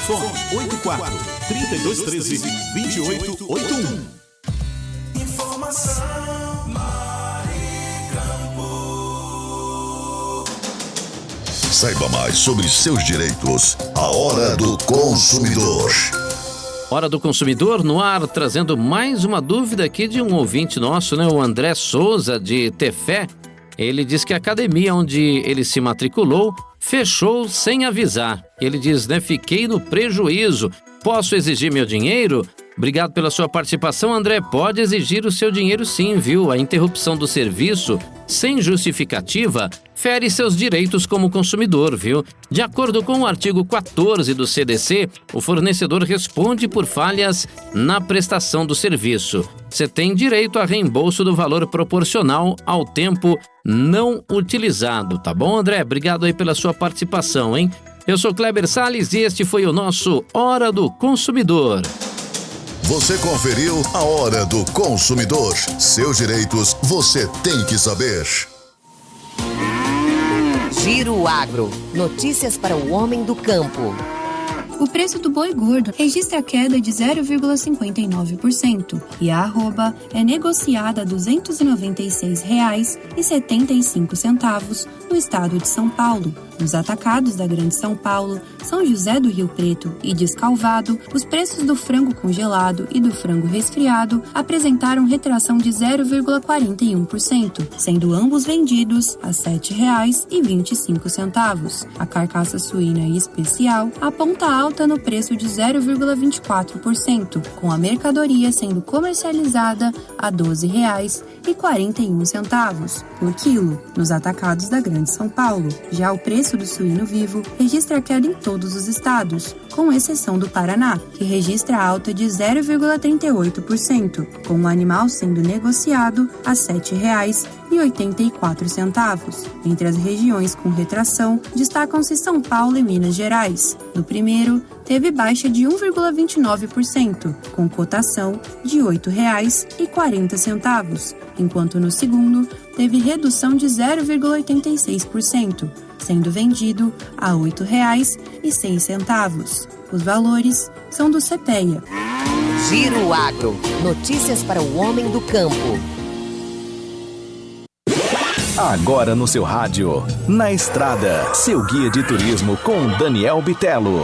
Fone 84 3213 2881. Informação Saiba mais sobre seus direitos. A Hora do Consumidor. Hora do Consumidor no ar, trazendo mais uma dúvida aqui de um ouvinte nosso, né? O André Souza, de Tefé. Ele diz que a academia onde ele se matriculou fechou sem avisar. Ele diz, né? Fiquei no prejuízo. Posso exigir meu dinheiro? Obrigado pela sua participação, André. Pode exigir o seu dinheiro sim, viu? A interrupção do serviço, sem justificativa, fere seus direitos como consumidor, viu? De acordo com o artigo 14 do CDC, o fornecedor responde por falhas na prestação do serviço. Você tem direito a reembolso do valor proporcional ao tempo não utilizado, tá bom, André? Obrigado aí pela sua participação, hein? Eu sou Kleber Salles e este foi o nosso Hora do Consumidor. Você conferiu a Hora do Consumidor. Seus direitos você tem que saber. Giro Agro. Notícias para o homem do campo. O preço do boi gordo registra queda de 0,59% e a arroba é negociada a R$ 296,75 no estado de São Paulo. Nos atacados da Grande São Paulo, São José do Rio Preto e Descalvado, os preços do frango congelado e do frango resfriado apresentaram retração de 0,41%, sendo ambos vendidos a R$ 7,25. A carcaça suína especial aponta alta no preço de 0,24%, com a mercadoria sendo comercializada a R$ 12,41 por quilo, nos atacados da Grande São Paulo. Já o preço do suíno vivo registra queda em todos os estados, com exceção do Paraná, que registra alta de 0,38%, com o animal sendo negociado a R$ 7,84. Entre as regiões com retração, destacam-se São Paulo e Minas Gerais. No primeiro, teve baixa de 1,29%, com cotação de R$ 8,40, enquanto no segundo, teve redução de 0,86%, sendo vendido a R$ 8,06. Os valores são do CPEA. Giro Agro. Notícias para o homem do campo. Agora no seu rádio, Na Estrada, seu guia de turismo com Daniel Bitelo.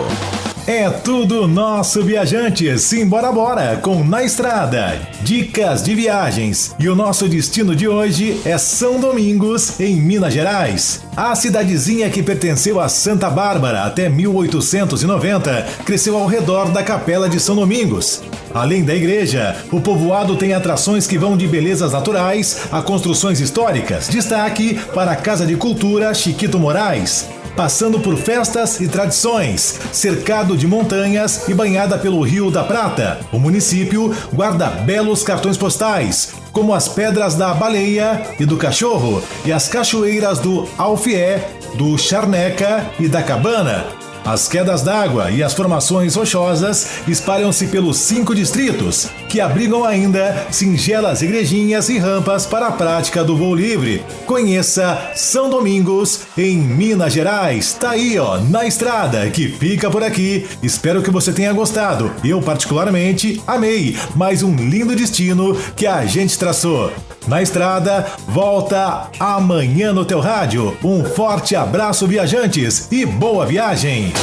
É tudo nosso, viajantes. Simbora, bora com Na Estrada. Dicas de viagens. E o nosso destino de hoje é São Domingos, em Minas Gerais. A cidadezinha que pertenceu a Santa Bárbara até 1890 cresceu ao redor da Capela de São Domingos. Além da igreja, o povoado tem atrações que vão de belezas naturais a construções históricas. Destaque para a Casa de Cultura Chiquito Moraes. Passando por festas e tradições, cercado de montanhas e banhada pelo Rio da Prata, o município guarda belos cartões postais, como as Pedras da Baleia e do Cachorro e as cachoeiras do Alfié, do Charneca e da Cabana. As quedas d'água e as formações rochosas espalham-se pelos 5 distritos, que abrigam ainda singelas igrejinhas e rampas para a prática do voo livre. Conheça São Domingos, em Minas Gerais. Tá aí, ó, Na Estrada, que fica por aqui. Espero que você tenha gostado. Eu, particularmente, amei. Mais um lindo destino que a gente traçou. Na Estrada, volta amanhã no teu rádio. Um forte abraço, viajantes, e boa viagem!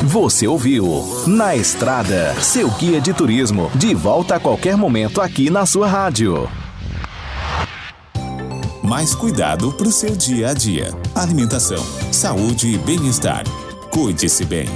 Você ouviu Na Estrada, seu guia de turismo, de volta a qualquer momento aqui na sua rádio. Mais cuidado para o seu dia a dia. Alimentação, saúde e bem-estar. Cuide-se bem.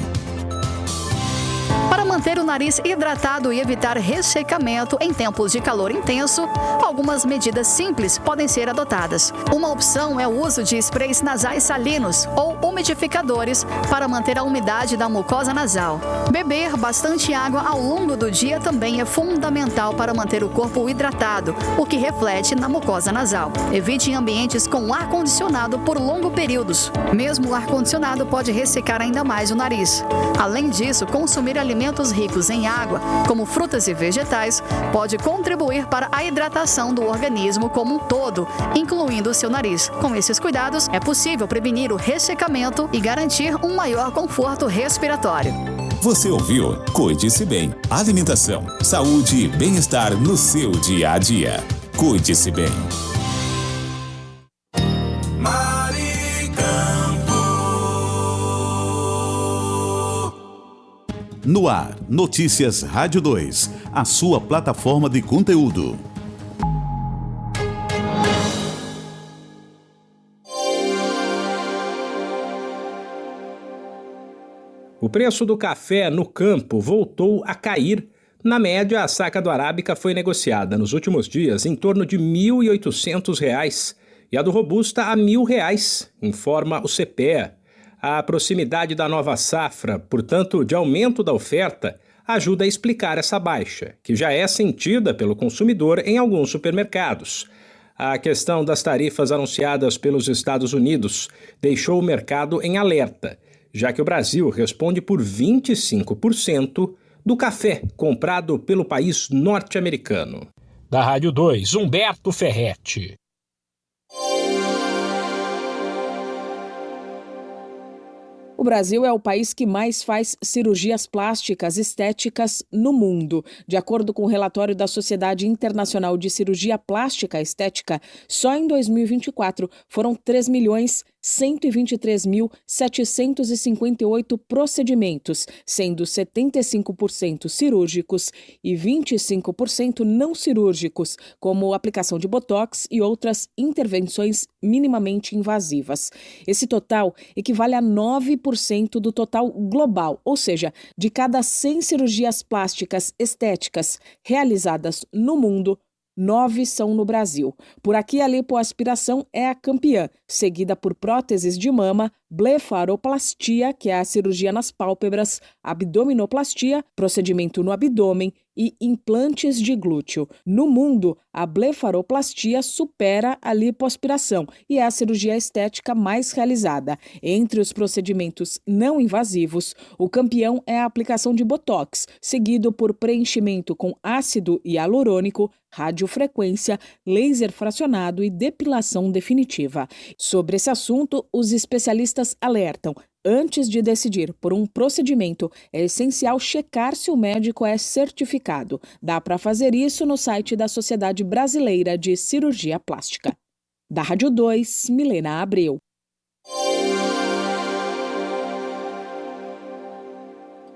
Para manter o nariz hidratado e evitar ressecamento em tempos de calor intenso, algumas medidas simples podem ser adotadas. Uma opção é o uso de sprays nasais salinos ou umidificadores para manter a umidade da mucosa nasal. Beber bastante água ao longo do dia também é fundamental para manter o corpo hidratado, o que reflete na mucosa nasal. Evite ambientes com ar-condicionado por longos períodos. Mesmo o ar-condicionado pode ressecar ainda mais o nariz. Além disso, consumir alimentos ricos em água, como frutas e vegetais, pode contribuir para a hidratação do organismo como um todo, incluindo o seu nariz. Com esses cuidados, é possível prevenir o ressecamento e garantir um maior conforto respiratório. Você ouviu? Cuide-se bem. Alimentação, saúde e bem-estar no seu dia a dia. Cuide-se bem. No ar, Notícias Rádio 2, a sua plataforma de conteúdo. O preço do café no campo voltou a cair. Na média, a saca do Arábica foi negociada nos últimos dias em torno de R$ 1.800 e a do Robusta a R$ 1.000, informa o CPEA. A proximidade da nova safra, portanto, de aumento da oferta, ajuda a explicar essa baixa, que já é sentida pelo consumidor em alguns supermercados. A questão das tarifas anunciadas pelos Estados Unidos deixou o mercado em alerta, já que o Brasil responde por 25% do café comprado pelo país norte-americano. Da Rádio 2, Humberto Ferretti. O Brasil é o país que mais faz cirurgias plásticas estéticas no mundo. De acordo com o relatório da Sociedade Internacional de Cirurgia Plástica Estética, só em 2024 foram 3.123.758 procedimentos, sendo 75% cirúrgicos e 25% não cirúrgicos, como aplicação de botox e outras intervenções minimamente invasivas. Esse total equivale a 9% do total global, ou seja, de cada 100 cirurgias plásticas estéticas realizadas no mundo, 9 são no Brasil. Por aqui, a lipoaspiração é a campeã, seguida por próteses de mama, blefaroplastia, que é a cirurgia nas pálpebras, abdominoplastia, procedimento no abdômen, e implantes de glúteo. No mundo, a blefaroplastia supera a lipoaspiração e é a cirurgia estética mais realizada. Entre os procedimentos não invasivos, o campeão é a aplicação de botox, seguido por preenchimento com ácido hialurônico, radiofrequência, laser fracionado e depilação definitiva. Sobre esse assunto, os especialistas alertam: antes de decidir por um procedimento, é essencial checar se o médico é certificado. Dá para fazer isso no site da Sociedade Brasileira de Cirurgia Plástica. Da Rádio 2, Milena Abreu.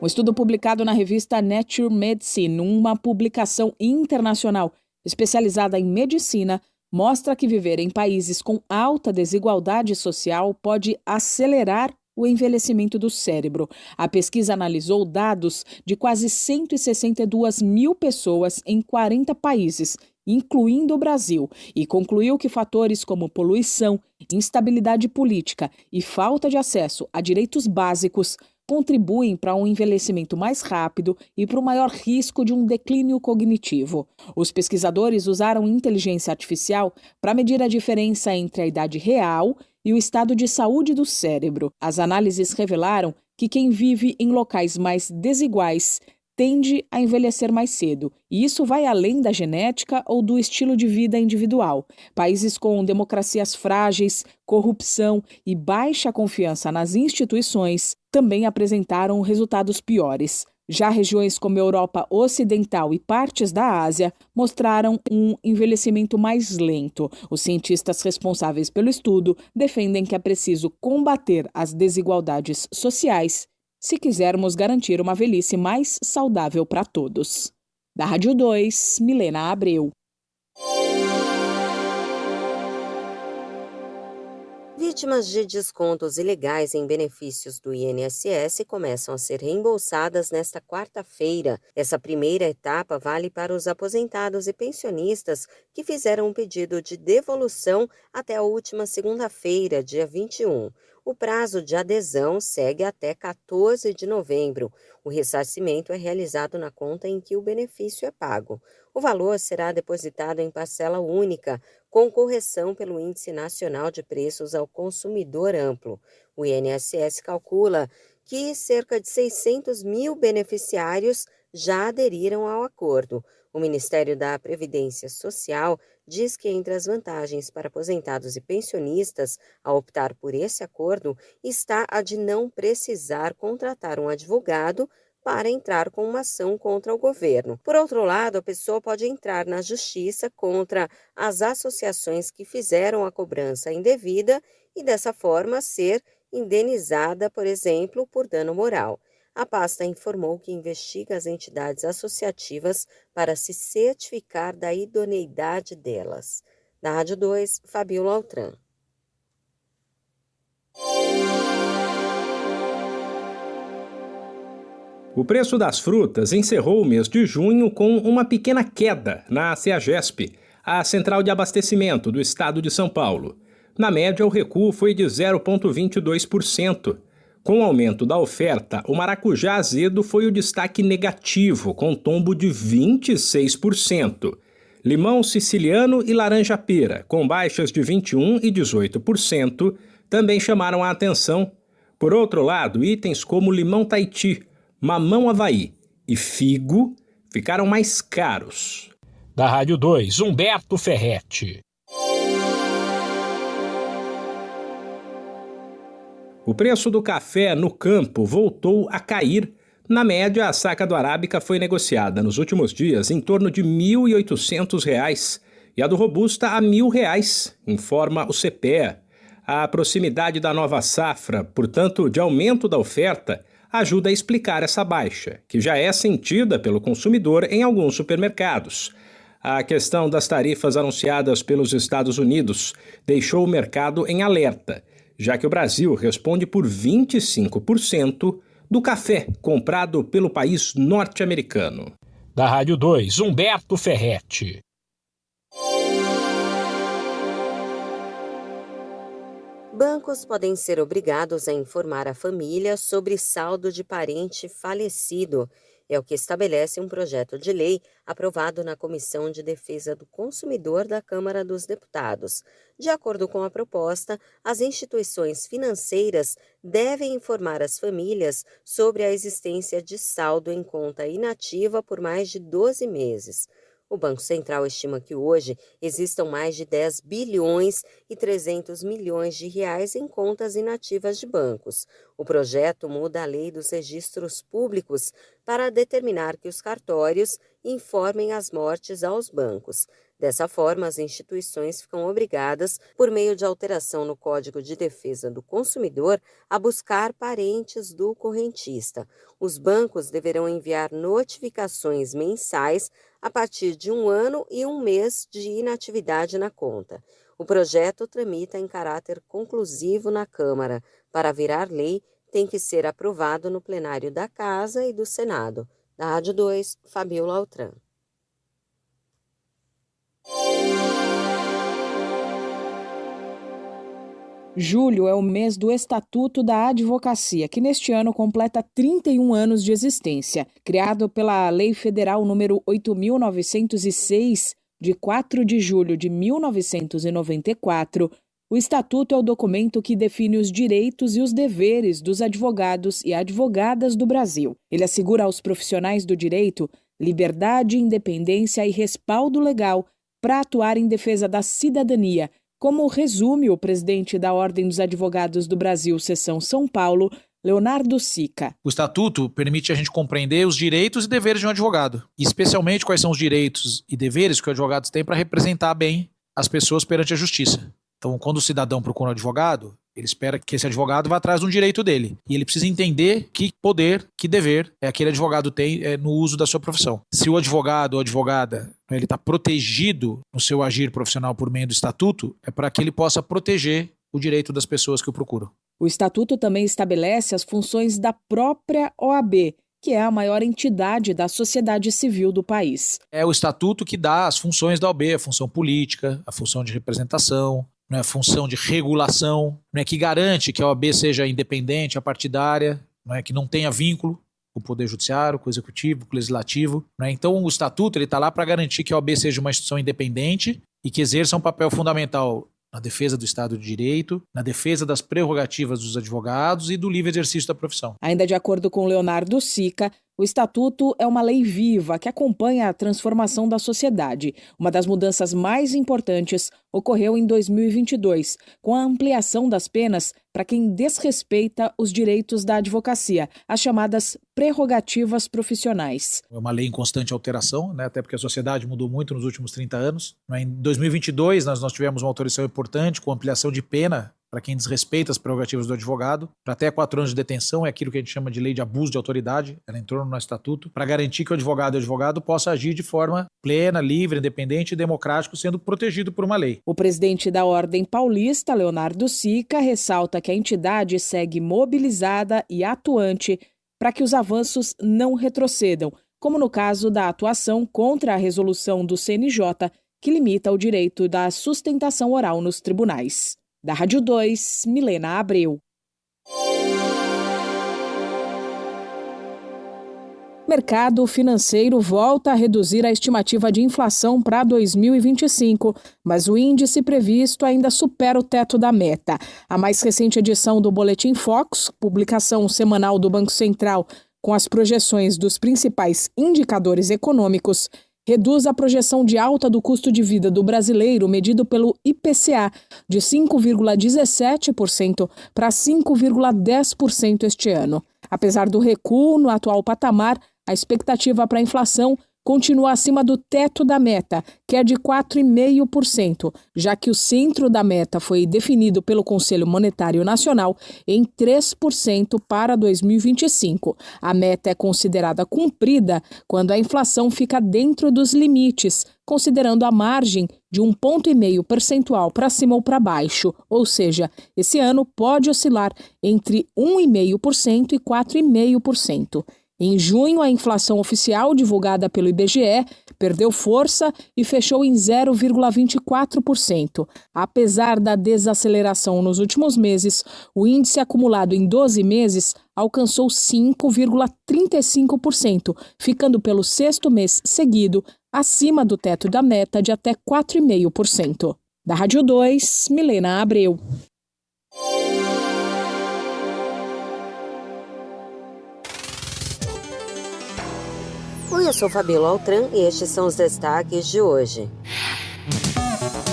Um estudo publicado na revista Nature Medicine, uma publicação internacional especializada em medicina, mostra que viver em países com alta desigualdade social pode acelerar o envelhecimento do cérebro. A pesquisa analisou dados de quase 162 mil pessoas em 40 países, incluindo o Brasil, e concluiu que fatores como poluição, instabilidade política e falta de acesso a direitos básicos contribuem para um envelhecimento mais rápido e para o maior risco de um declínio cognitivo. Os pesquisadores usaram inteligência artificial para medir a diferença entre a idade real e o estado de saúde do cérebro. As análises revelaram que quem vive em locais mais desiguais tende a envelhecer mais cedo, e isso vai além da genética ou do estilo de vida individual. Países com democracias frágeis, corrupção e baixa confiança nas instituições também apresentaram resultados piores. Já regiões como a Europa Ocidental e partes da Ásia mostraram um envelhecimento mais lento. Os cientistas responsáveis pelo estudo defendem que é preciso combater as desigualdades sociais se quisermos garantir uma velhice mais saudável para todos. Da Rádio 2, Milena Abreu. Vítimas de descontos ilegais em benefícios do INSS começam a ser reembolsadas nesta quarta-feira. Essa primeira etapa vale para os aposentados e pensionistas que fizeram um pedido de devolução até a última segunda-feira, dia 21. O prazo de adesão segue até 14 de novembro. O ressarcimento é realizado na conta em que o benefício é pago. O valor será depositado em parcela única, com correção pelo Índice Nacional de Preços ao Consumidor Amplo. O INSS calcula que cerca de 600 mil beneficiários já aderiram ao acordo. O Ministério da Previdência Social diz que entre as vantagens para aposentados e pensionistas a optar por esse acordo está a de não precisar contratar um advogado para entrar com uma ação contra o governo. Por outro lado, a pessoa pode entrar na justiça contra as associações que fizeram a cobrança indevida e, dessa forma, ser indenizada, por exemplo, por dano moral. A pasta informou que investiga as entidades associativas para se certificar da idoneidade delas. Da Rádio 2, Fabiola Altran. O preço das frutas encerrou o mês de junho com uma pequena queda na CEAGESP, a Central de Abastecimento do Estado de São Paulo. Na média, o recuo foi de 0,22%. Com o aumento da oferta, o maracujá azedo foi o destaque negativo, com tombo de 26%. Limão siciliano e laranja-pera, com baixas de 21% e 18%, também chamaram a atenção. Por outro lado, itens como limão Tahiti, mamão Havaí e figo ficaram mais caros. Da Rádio 2, Humberto Ferretti. O preço do café no campo voltou a cair. Na média, a saca do Arábica foi negociada nos últimos dias em torno de R$ 1.800 e a do Robusta a R$ 1.000, informa o CPEA. A proximidade da nova safra, portanto, de aumento da oferta, ajuda a explicar essa baixa, que já é sentida pelo consumidor em alguns supermercados. A questão das tarifas anunciadas pelos Estados Unidos deixou o mercado em alerta, já que o Brasil responde por 25% do café comprado pelo país norte-americano. Da Rádio 2, Humberto Ferretti. Bancos podem ser obrigados a informar a família sobre saldo de parente falecido. É o que estabelece um projeto de lei aprovado na Comissão de Defesa do Consumidor da Câmara dos Deputados. De acordo com a proposta, as instituições financeiras devem informar as famílias sobre a existência de saldo em conta inativa por mais de 12 meses. O Banco Central estima que hoje existam mais de 10 bilhões e 300 milhões de reais em contas inativas de bancos. O projeto muda a lei dos registros públicos para determinar que os cartórios informem as mortes aos bancos. Dessa forma, as instituições ficam obrigadas, por meio de alteração no Código de Defesa do Consumidor, a buscar parentes do correntista. Os bancos deverão enviar notificações mensais a partir de 1 ano e 1 mês de inatividade na conta. O projeto tramita em caráter conclusivo na Câmara. Para virar lei, tem que ser aprovado no plenário da Casa e do Senado. Da Rádio 2, Fabiola Altran. Julho é o mês do Estatuto da Advocacia, que neste ano completa 31 anos de existência. Criado pela Lei Federal número 8.906, de 4 de julho de 1994, o Estatuto é o documento que define os direitos e os deveres dos advogados e advogadas do Brasil. Ele assegura aos profissionais do direito liberdade, independência e respaldo legal para atuar em defesa da cidadania, como resume o presidente da Ordem dos Advogados do Brasil, Seção São Paulo, Leonardo Sica. O Estatuto permite a gente compreender os direitos e deveres de um advogado, e especialmente quais são os direitos e deveres que o advogado tem para representar bem as pessoas perante a justiça. Então, quando o cidadão procura um advogado, ele espera que esse advogado vá atrás de um direito dele. E ele precisa entender que poder, que dever aquele advogado tem no uso da sua profissão. Se o advogado ou advogada ele está protegido no seu agir profissional por meio do Estatuto, é para que ele possa proteger o direito das pessoas que o procuram. O Estatuto também estabelece as funções da própria OAB, que é a maior entidade da sociedade civil do país. É o Estatuto que dá as funções da OAB, a função política, a função de representação, a função de regulação, que garante que a OAB seja independente, apartidária, que não tenha vínculo com o Poder Judiciário, com o Executivo, com o Legislativo. Então o Estatuto está lá para garantir que a OAB seja uma instituição independente e que exerça um papel fundamental na defesa do Estado de Direito, na defesa das prerrogativas dos advogados e do livre exercício da profissão. Ainda de acordo com Leonardo Sica, o Estatuto é uma lei viva que acompanha a transformação da sociedade. Uma das mudanças mais importantes ocorreu em 2022, com a ampliação das penas para quem desrespeita os direitos da advocacia, as chamadas prerrogativas profissionais. É uma lei em constante alteração, até porque a sociedade mudou muito nos últimos 30 anos. Em 2022, nós tivemos uma autorização importante com ampliação de pena para quem desrespeita as prerrogativas do advogado, para até 4 anos de detenção, é aquilo que a gente chama de lei de abuso de autoridade, ela entrou no nosso estatuto, para garantir que o advogado possa agir de forma plena, livre, independente e democrático, sendo protegido por uma lei. O presidente da Ordem Paulista, Leonardo Sica, ressalta que a entidade segue mobilizada e atuante para que os avanços não retrocedam, como no caso da atuação contra a resolução do CNJ, que limita o direito da sustentação oral nos tribunais. Da Rádio 2, Milena Abreu. Mercado financeiro volta a reduzir a estimativa de inflação para 2025, mas o índice previsto ainda supera o teto da meta. A mais recente edição do Boletim Focus, publicação semanal do Banco Central com as projeções dos principais indicadores econômicos, reduz a projeção de alta do custo de vida do brasileiro medido pelo IPCA de 5,17% para 5,10% este ano. Apesar do recuo no atual patamar, a expectativa para a inflação continua acima do teto da meta, que é de 4,5%, já que o centro da meta foi definido pelo Conselho Monetário Nacional em 3% para 2025. A meta é considerada cumprida quando a inflação fica dentro dos limites, considerando a margem de 1,5 ponto percentual para cima ou para baixo, ou seja, esse ano pode oscilar entre 1,5% e 4,5%. Em junho, a inflação oficial divulgada pelo IBGE perdeu força e fechou em 0,24%. Apesar da desaceleração nos últimos meses, o índice acumulado em 12 meses alcançou 5,35%, ficando pelo 6º mês seguido acima do teto da meta de até 4,5%. Da Rádio 2, Milena Abreu. Oi, eu sou Fabiola Altran e estes são os destaques de hoje.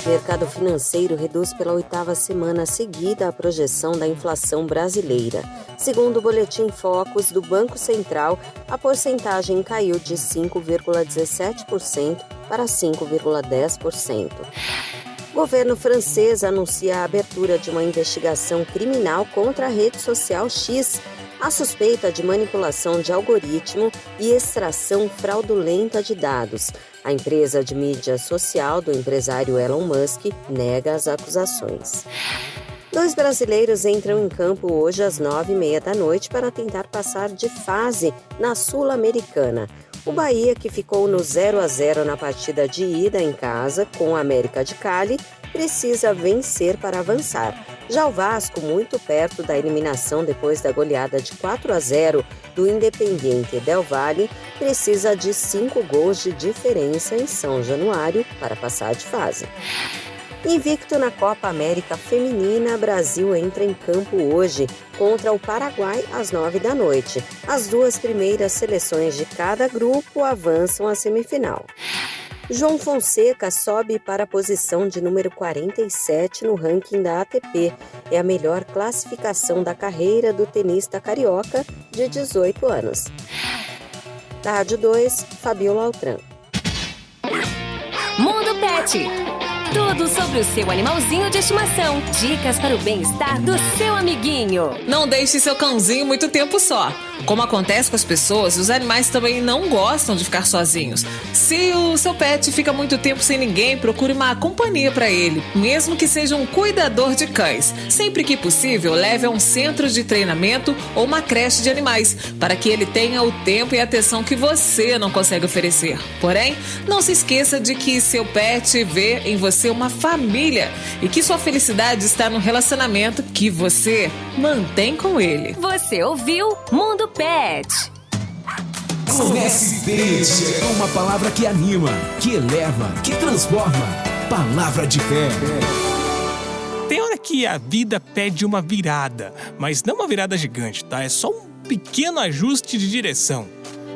O mercado financeiro reduz pela 8ª semana seguida a projeção da inflação brasileira. Segundo o Boletim Focus do Banco Central, a porcentagem caiu de 5,17% para 5,10%. O governo francês anuncia a abertura de uma investigação criminal contra a rede social X, a suspeita de manipulação de algoritmo e extração fraudulenta de dados. A empresa de mídia social do empresário Elon Musk nega as acusações. 2 brasileiros entram em campo hoje às 9h30 da noite para tentar passar de fase na Sul-Americana. O Bahia, que ficou no 0-0 na partida de ida em casa com o América de Cali, precisa vencer para avançar. Já o Vasco, muito perto da eliminação depois da goleada de 4-0 do Independiente Del Valle, precisa de 5 gols de diferença em São Januário para passar de fase. Invicto na Copa América Feminina, Brasil entra em campo hoje contra o Paraguai às 9h da noite. As 2 primeiras seleções de cada grupo avançam à semifinal. João Fonseca sobe para a posição de número 47 no ranking da ATP. É a melhor classificação da carreira do tenista carioca de 18 anos. Da Rádio 2, Fabiola Altran. Mundo Pet. Tudo sobre o seu animalzinho de estimação. Dicas para o bem-estar do seu amiguinho. Não deixe seu cãozinho muito tempo só. Como acontece com as pessoas, os animais também não gostam de ficar sozinhos. Se o seu pet fica muito tempo sem ninguém, procure uma companhia para ele, mesmo que seja um cuidador de cães. Sempre que possível, leve a um centro de treinamento ou uma creche de animais, para que ele tenha o tempo e a atenção que você não consegue oferecer. Porém, não se esqueça de que seu pet vê em você uma família e que sua felicidade está no relacionamento que você mantém com ele. Você ouviu Mundo Pet. Comece bem o dia com uma palavra que anima, que eleva, que transforma. Palavra de fé. Tem hora que a vida pede uma virada, mas não uma virada gigante, tá? É só um pequeno ajuste de direção.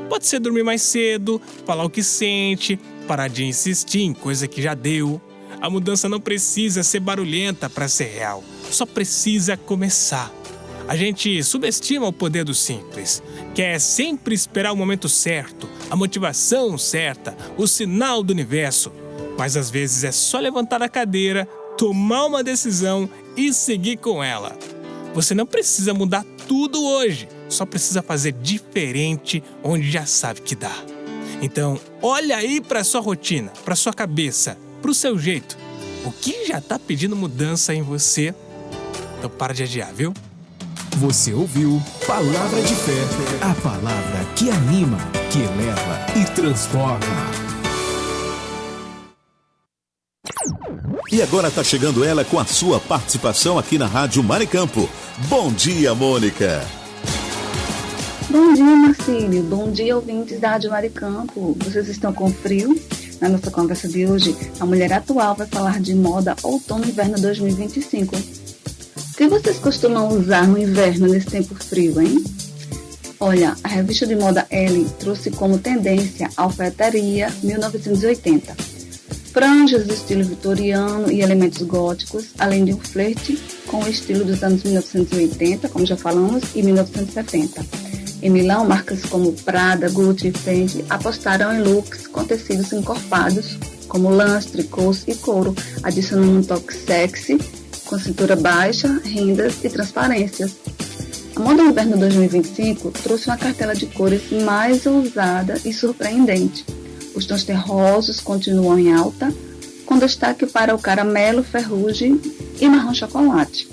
Pode ser dormir mais cedo, falar o que sente, parar de insistir em coisa que já deu. A mudança não precisa ser barulhenta para ser real, só precisa começar. A gente subestima o poder do simples. Quer sempre esperar o momento certo, a motivação certa, o sinal do universo. Mas às vezes é só levantar a cadeira, tomar uma decisão e seguir com ela. Você não precisa mudar tudo hoje, só precisa fazer diferente onde já sabe que dá. Então, olha aí para sua rotina, para sua cabeça, para o seu jeito. O que já está pedindo mudança em você? Então para de adiar, viu? Você ouviu Palavra de Fé, a palavra que anima, que eleva e transforma. E agora tá chegando ela com a sua participação aqui na Rádio Maricampo. Bom dia, Mônica. Bom dia, Marcílio. Bom dia, ouvintes da Rádio Maricampo. Vocês estão com frio? Na nossa conversa de hoje, a mulher atual vai falar de moda outono e inverno 2025. O que vocês costumam usar no inverno nesse tempo frio, hein? Olha, a revista de moda Elle trouxe como tendência a alfaiataria 1980. Franjas do estilo vitoriano e elementos góticos, além de um flerte com o estilo dos anos 1980, como já falamos, e 1970. Em Milão, marcas como Prada, Gucci e Fendi apostaram em looks com tecidos encorpados, como lãs, tricôs e couro, adicionando um toque sexy, com cintura baixa, rendas e transparências. A moda inverno 2025 trouxe uma cartela de cores mais ousada e surpreendente. Os tons terrosos continuam em alta, com destaque para o caramelo, ferrugem e marrom chocolate.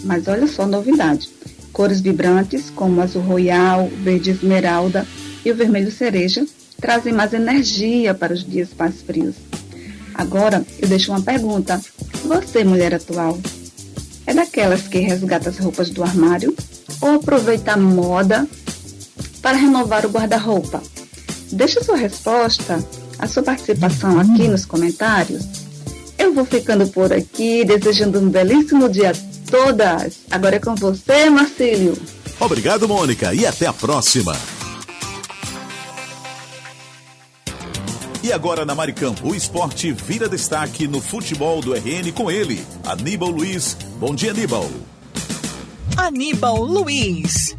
Mas olha só a novidade. Cores vibrantes, como o azul royal, o verde esmeralda e o vermelho cereja, trazem mais energia para os dias mais frios. Agora, eu deixo uma pergunta. Você, mulher atual, é daquelas que resgata as roupas do armário ou aproveita a moda para renovar o guarda-roupa? Deixe sua resposta, a sua participação aqui nos comentários. Eu vou ficando por aqui, desejando um belíssimo dia a todas. Agora é com você, Marcílio. Obrigado, Mônica, e até a próxima. E agora na Maricampo, o esporte vira destaque no futebol do RN com ele, Aníbal Luiz. Bom dia, Aníbal. Aníbal Luiz.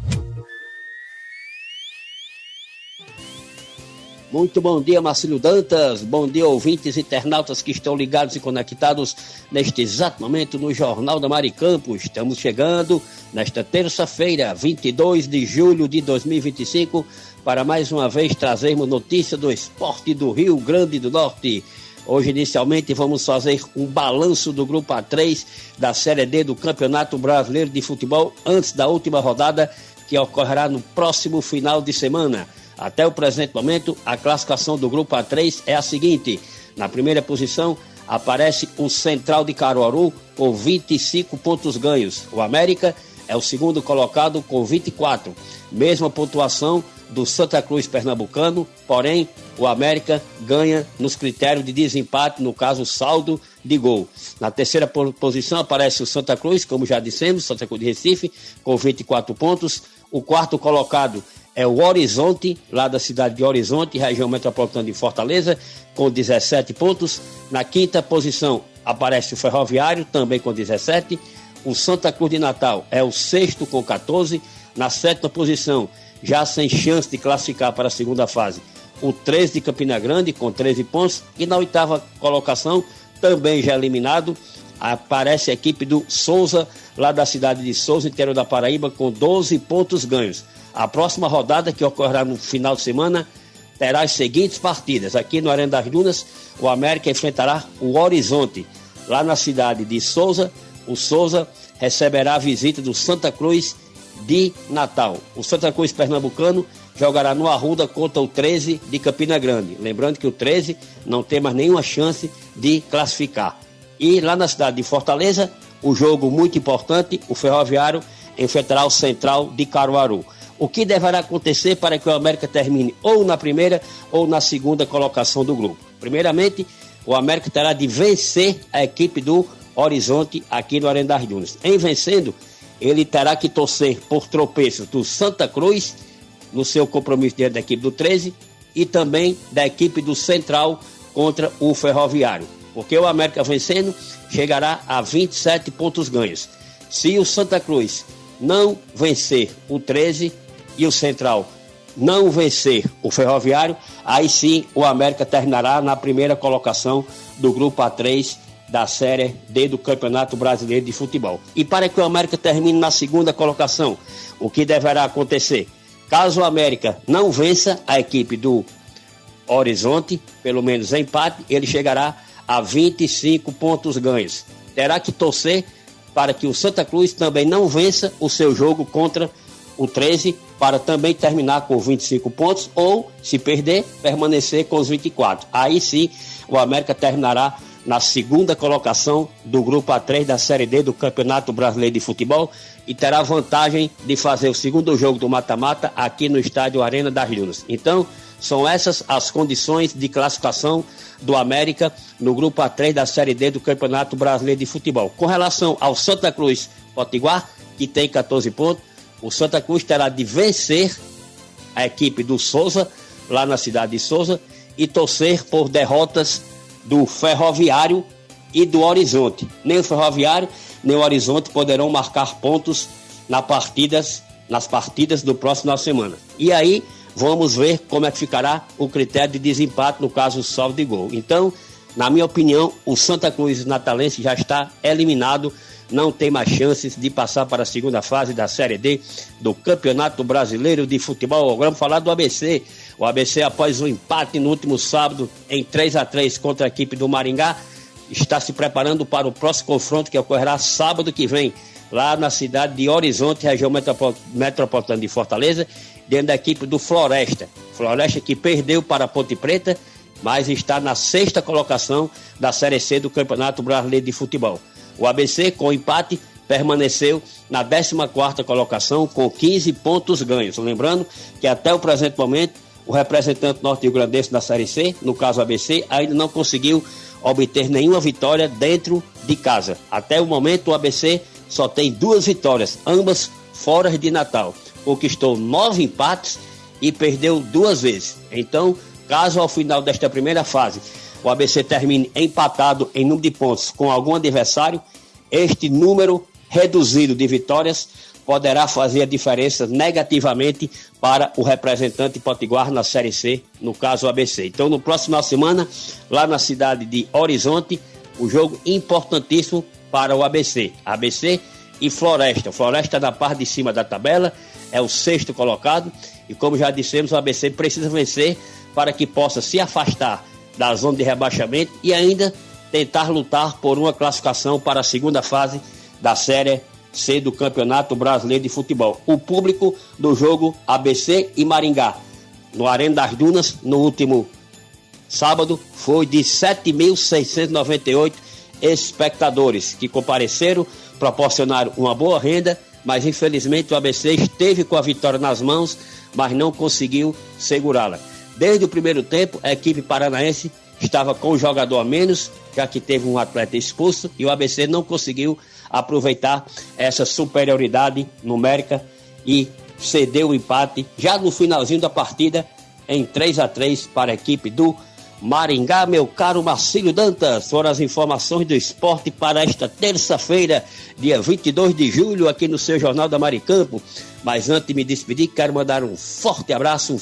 Muito bom dia, Marcílio Dantas. Bom dia, ouvintes e internautas que estão ligados e conectados neste exato momento no Jornal da Maricampo. Estamos chegando nesta terça-feira, 22 de julho de 2025, para mais uma vez trazermos notícia do esporte do Rio Grande do Norte. Hoje, inicialmente, vamos fazer um balanço do Grupo A3 da Série D do Campeonato Brasileiro de Futebol antes da última rodada, que ocorrerá no próximo final de semana. Até o presente momento, a classificação do Grupo A3 é a seguinte. Na primeira posição, aparece o Central de Caruaru com 25 pontos ganhos. O América é o segundo colocado com 24. Mesma pontuação do Santa Cruz Pernambucano, porém, o América ganha nos critérios de desempate, no caso, saldo de gol. Na terceira posição aparece o Santa Cruz, como já dissemos, Santa Cruz de Recife, com 24 pontos. O quarto colocado é o Horizonte, lá da cidade de Horizonte, região metropolitana de Fortaleza, com 17 pontos. Na quinta posição aparece o Ferroviário, também com 17. O Santa Cruz de Natal é o sexto com 14. Na sétima posição, já sem chance de classificar para a segunda fase, o 13 de Campina Grande, com 13 pontos. E na oitava colocação, também já eliminado, aparece a equipe do Souza, lá da cidade de Souza, interior da Paraíba, com 12 pontos ganhos. A próxima rodada, que ocorrerá no final de semana, terá as seguintes partidas. Aqui no Arena das Dunas, o América enfrentará o Horizonte. Lá na cidade de Souza, o Souza receberá a visita do Santa Cruz de Natal. O Santa Cruz Pernambucano jogará no Arruda contra o 13 de Campina Grande. Lembrando que o 13 não tem mais nenhuma chance de classificar. E lá na cidade de Fortaleza, o jogo muito importante, o Ferroviário enfrentará o Central de Caruaru. O que deverá acontecer para que o América termine ou na primeira ou na segunda colocação do grupo? Primeiramente, o América terá de vencer a equipe do Horizonte aqui no Arena das Dunas. Em vencendo, ele terá que torcer por tropeços do Santa Cruz, no seu compromisso diante da equipe do 13, e também da equipe do Central contra o Ferroviário. Porque o América vencendo, chegará a 27 pontos ganhos. Se o Santa Cruz não vencer o 13 e o Central não vencer o Ferroviário, aí sim o América terminará na primeira colocação do Grupo A3 da Série D do Campeonato Brasileiro de Futebol. E para que o América termine na segunda colocação, o que deverá acontecer? Caso o América não vença a equipe do Horizonte, pelo menos empate, ele chegará a 25 pontos ganhos. Terá que torcer para que o Santa Cruz também não vença o seu jogo contra o 13, para também terminar com 25 pontos, ou, se perder, permanecer com os 24. Aí sim, o América terminará na segunda colocação do Grupo A3 da Série D do Campeonato Brasileiro de Futebol e terá vantagem de fazer o segundo jogo do mata-mata aqui no estádio Arena das Dunas. Então, são essas as condições de classificação do América no Grupo A3 da Série D do Campeonato Brasileiro de Futebol. Com relação ao Santa Cruz Potiguar, que tem 14 pontos, o Santa Cruz terá de vencer a equipe do Souza, lá na cidade de Souza, e torcer por derrotas do Ferroviário e do Horizonte. Nem o Ferroviário, nem o Horizonte poderão marcar pontos nas partidas do próximo final de semana. E aí, vamos ver como é que ficará o critério de desempate, no caso, o saldo de gol. Então, na minha opinião, o Santa Cruz natalense já está eliminado, não tem mais chances de passar para a segunda fase da Série D do Campeonato Brasileiro de Futebol. Vamos falar do ABC. O ABC, após o empate no último sábado em 3-3 contra a equipe do Maringá, está se preparando para o próximo confronto que ocorrerá sábado que vem, lá na cidade de Horizonte, região metropolitana de Fortaleza, dentro da equipe do Floresta. Floresta que perdeu para a Ponte Preta, mas está na sexta colocação da Série C do Campeonato Brasileiro de Futebol. O ABC, com empate, permaneceu na 14ª colocação com 15 pontos ganhos. Lembrando que até o presente momento, o representante norte-rio-grandense da Série C, no caso ABC, ainda não conseguiu obter nenhuma vitória dentro de casa. Até o momento, o ABC só tem 2 vitórias, ambas fora de Natal. Conquistou 9 empates e perdeu 2 vezes. Então, Caso ao final desta primeira fase o ABC termine empatado em número de pontos com algum adversário, este número reduzido de vitórias poderá fazer a diferença negativamente para o representante potiguar na Série C, no caso o ABC. Então, no próximo final de semana, lá na cidade de Horizonte, o jogo importantíssimo para o ABC. ABC e Floresta. Floresta na parte de cima da tabela, é o 6º colocado e, como já dissemos, o ABC precisa vencer para que possa se afastar da zona de rebaixamento e ainda tentar lutar por uma classificação para a segunda fase da Série C do Campeonato Brasileiro de Futebol. O público do jogo ABC e Maringá, no Arena das Dunas, no último sábado, foi de 7.698 espectadores que compareceram, proporcionaram uma boa renda, mas infelizmente o ABC esteve com a vitória nas mãos, mas não conseguiu segurá-la. Desde o primeiro tempo, a equipe paranaense estava com um jogador a menos, já que teve um atleta expulso, e o ABC não conseguiu aproveitar essa superioridade numérica e cedeu o empate já no finalzinho da partida em 3-3 para a equipe do Maringá. Meu caro Marcílio Dantas, foram as informações do esporte para esta terça-feira, dia 22 de julho, aqui no seu Jornal da Maricampo. Mas antes de me despedir, quero mandar um forte abraço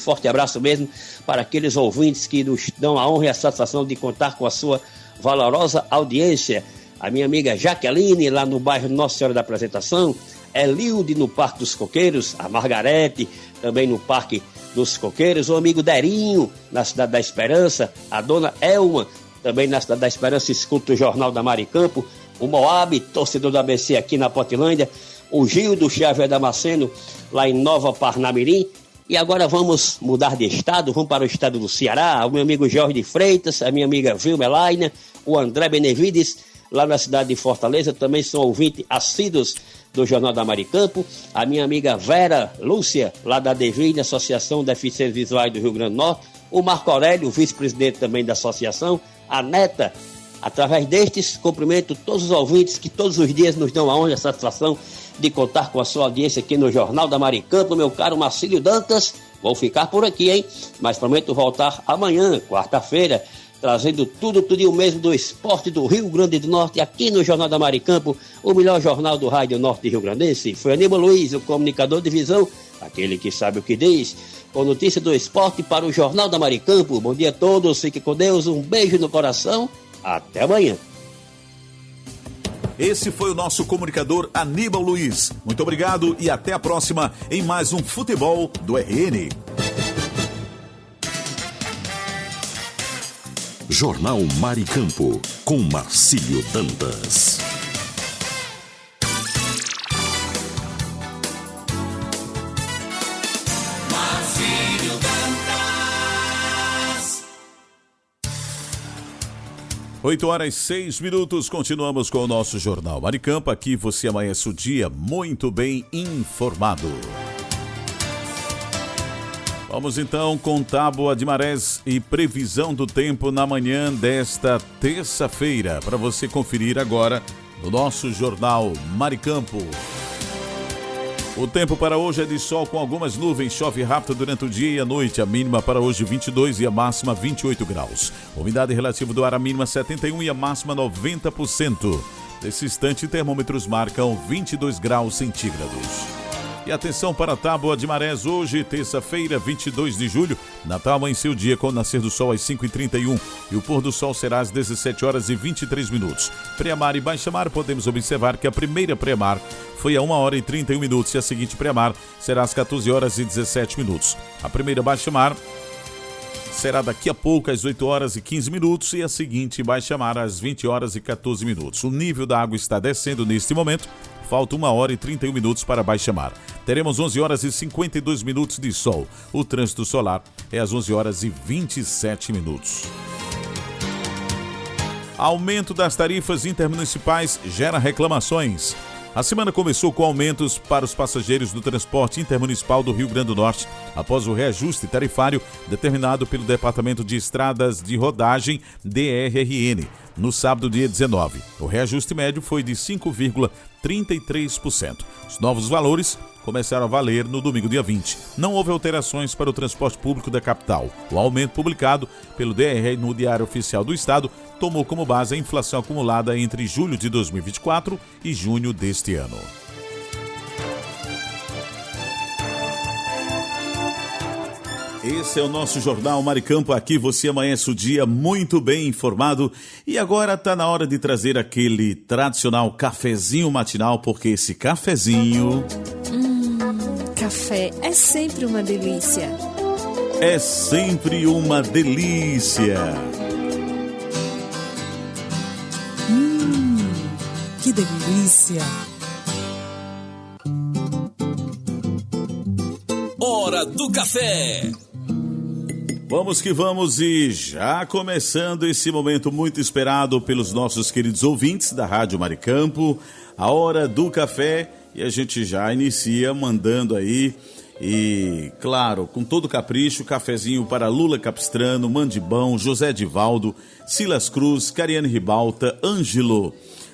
mesmo para aqueles ouvintes que nos dão a honra e a satisfação de contar com a sua valorosa audiência. A minha amiga Jaqueline, lá no bairro Nossa Senhora da Apresentação, Elilde no Parque dos Coqueiros, a Margarete também no Parque dos Coqueiros, o amigo Derinho na Cidade da Esperança, a dona Elma também na Cidade da Esperança, escuta o Jornal da Maricampo, o Moab, torcedor do ABC aqui na Potilândia, o Gil do Xavier Damasceno lá em Nova Parnamirim. E agora vamos mudar de estado, vamos para o estado do Ceará, o meu amigo Jorge de Freitas, a minha amiga Vilma Elaina, o André Benevides, lá na cidade de Fortaleza, também são ouvintes assíduos do Jornal da Maricampo, a minha amiga Vera Lúcia, lá da DEVIN, Associação de Deficientes Visuais do Rio Grande do Norte, o Marco Aurélio, vice-presidente também da associação, a Neta. Através destes, cumprimento todos os ouvintes que todos os dias nos dão a honra e a satisfação de contar com a sua audiência aqui no Jornal da Maricampo, meu caro Marcílio Dantas. Vou ficar por aqui, hein? Mas prometo voltar amanhã, quarta-feira, trazendo tudo e o mesmo do esporte do Rio Grande do Norte, aqui no Jornal da Maricampo, o melhor jornal do Rádio Norte Rio Grandense. Foi Aníbal Luiz, o comunicador de visão, aquele que sabe o que diz, com notícia do esporte para o Jornal da Maricampo. Bom dia a todos, fique com Deus, um beijo no coração, até amanhã. Esse foi o nosso comunicador Aníbal Luiz. Muito obrigado e até a próxima em mais um Futebol do RN. Jornal Maricampo, com Marcílio Dantas. Marcílio Dantas. 8h06, continuamos com o nosso Jornal Maricampo. Aqui você amanhece o dia muito bem informado. Vamos então com tábua de marés e previsão do tempo na manhã desta terça-feira, para você conferir agora no nosso Jornal Maricampo. O tempo para hoje é de sol com algumas nuvens, chove rápido durante o dia e a noite, a mínima para hoje 22 e a máxima 28 graus. Umidade relativa do ar, a mínima 71 e a máxima 90%. Nesse instante, termômetros marcam 22 graus centígrados. E atenção para a tábua de marés hoje, terça-feira, 22 de julho. Natal amanheceu o dia com o nascer do sol às 5h31 e o pôr do sol será às 17h23. Pré-mar e baixa-mar, podemos observar que a primeira pré-mar foi a 1h31 e a seguinte pré-mar será às 14h17. A primeira baixa-mar será daqui a pouco às 8h15 e a seguinte baixa-mar às 20h14. O nível da água está descendo neste momento. Falta 1h31 para baixa-mar. Teremos 11h52 de sol. O trânsito solar é às 11h27. Aumento das tarifas intermunicipais gera reclamações. A semana começou com aumentos para os passageiros do transporte intermunicipal do Rio Grande do Norte, após o reajuste tarifário determinado pelo Departamento de Estradas de Rodagem, DRRN, no sábado, dia 19. O reajuste médio foi de 5,33%. Os novos valores começaram a valer no domingo, dia 20. Não houve alterações para o transporte público da capital. O aumento publicado pelo DRE no Diário Oficial do Estado tomou como base a inflação acumulada entre julho de 2024 e junho deste ano. Esse é o nosso Jornal Maricampo. Aqui você amanhece o dia muito bem informado. E agora está na hora de trazer aquele tradicional cafezinho matinal, porque esse cafezinho... Café é sempre uma delícia. É sempre uma delícia. Que delícia. Hora do café. Vamos que vamos, e já começando esse momento muito esperado pelos nossos queridos ouvintes da Rádio Maricampo, a Hora do Café, e a gente já inicia mandando aí, e claro, com todo capricho, cafezinho para Lula Capistrano, Mandibão, José Divaldo, Silas Cruz, Cariane Ribalta, Ângelo,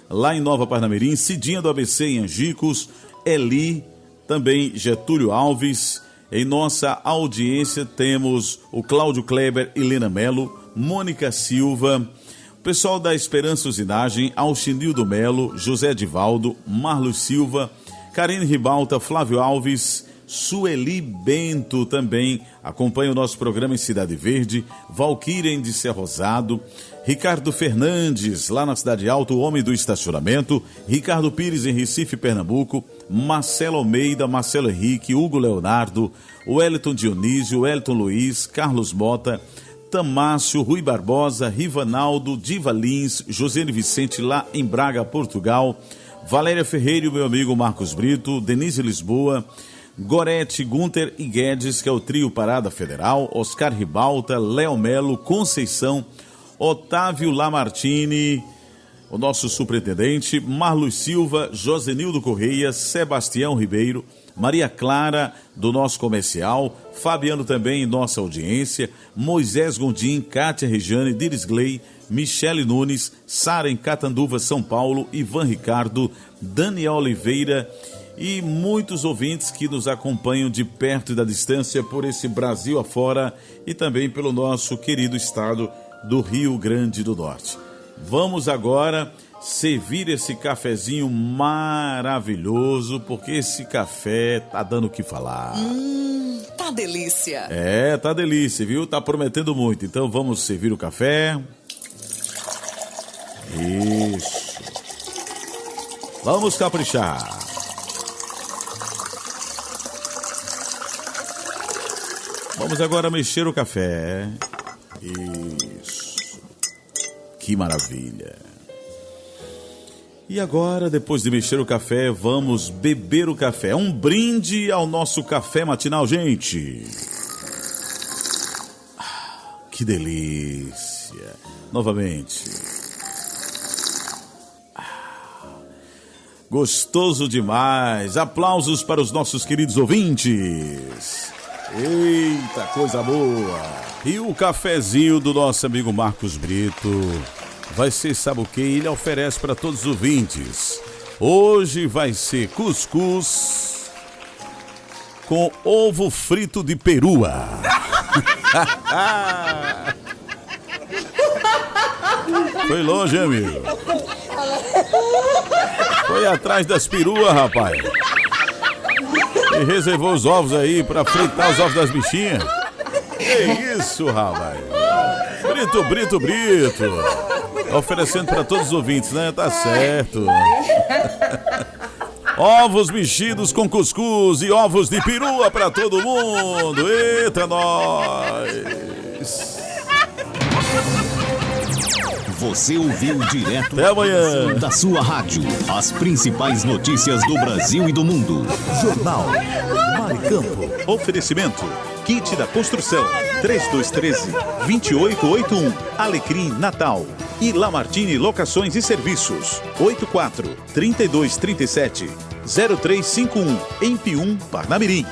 lá em Nova Parnamirim, Cidinha do ABC em Angicos, Eli, também Getúlio Alves. Em nossa audiência temos o Cláudio Kleber, Helena Melo, Mônica Silva, o pessoal da Esperança Usinagem, Alchinildo Melo, José Divaldo, Marlos Silva, Karine Ribalta, Flávio Alves, Sueli Bento também acompanha o nosso programa em Cidade Verde, Valquíria de Ser Rosado, Ricardo Fernandes, lá na Cidade Alta, o homem do estacionamento, Ricardo Pires em Recife, Pernambuco, Marcelo Almeida, Marcelo Henrique, Hugo Leonardo, Wellington Dionísio, Wellington Luiz, Carlos Mota, Tamácio, Rui Barbosa, Rivanaldo, Diva Lins, Josiane Vicente lá em Braga, Portugal, Valéria Ferreira e o meu amigo Marcos Brito, Denise Lisboa, Gorete, Gunter e Guedes, que é o trio Parada Federal, Oscar Ribalta, Léo Melo, Conceição, Otávio Lamartine, o nosso superintendente, Marlos Silva, Josenildo Correia, Sebastião Ribeiro, Maria Clara, do nosso comercial, Fabiano também em nossa audiência, Moisés Gondim, Kátia Rejane, Diris Gley, Michele Nunes, Sara em Catanduva, São Paulo, Ivan Ricardo, Daniel Oliveira e muitos ouvintes que nos acompanham de perto e da distância por esse Brasil afora e também pelo nosso querido estado do Rio Grande do Norte. Vamos agora servir esse cafezinho maravilhoso, porque esse café tá dando o que falar. Tá delícia. É, tá delícia, viu? Tá prometendo muito. Então vamos servir o café. Isso. Vamos caprichar. Vamos agora mexer o café. Isso. Que maravilha. E agora, depois de mexer o café, vamos beber o café. Um brinde ao nosso café matinal, gente. Que delícia. Novamente. Gostoso demais. Aplausos para os nossos queridos ouvintes. Eita, coisa boa. E o cafezinho do nosso amigo Marcos Brito vai ser, sabe o que? Ele oferece para todos os ouvintes. Hoje vai ser cuscuz com ovo frito de perua. Foi longe, amigo. Foi atrás das peruas, rapaz. E reservou os ovos aí pra fritar os ovos das bichinhas. Que isso, rapaz. Brito. Oferecendo pra todos os ouvintes, né? Tá certo. Ovos mexidos com cuscuz e ovos de perua pra todo mundo. Eita, nós. Você ouviu direto até amanhã da sua rádio as principais notícias do Brasil e do mundo. Jornal Maricampo. Oferecimento: Kit da Construção 3213-2881 Alecrim Natal e Lamartine Locações e Serviços 84-3237-0351 em Pium, Parnamirim.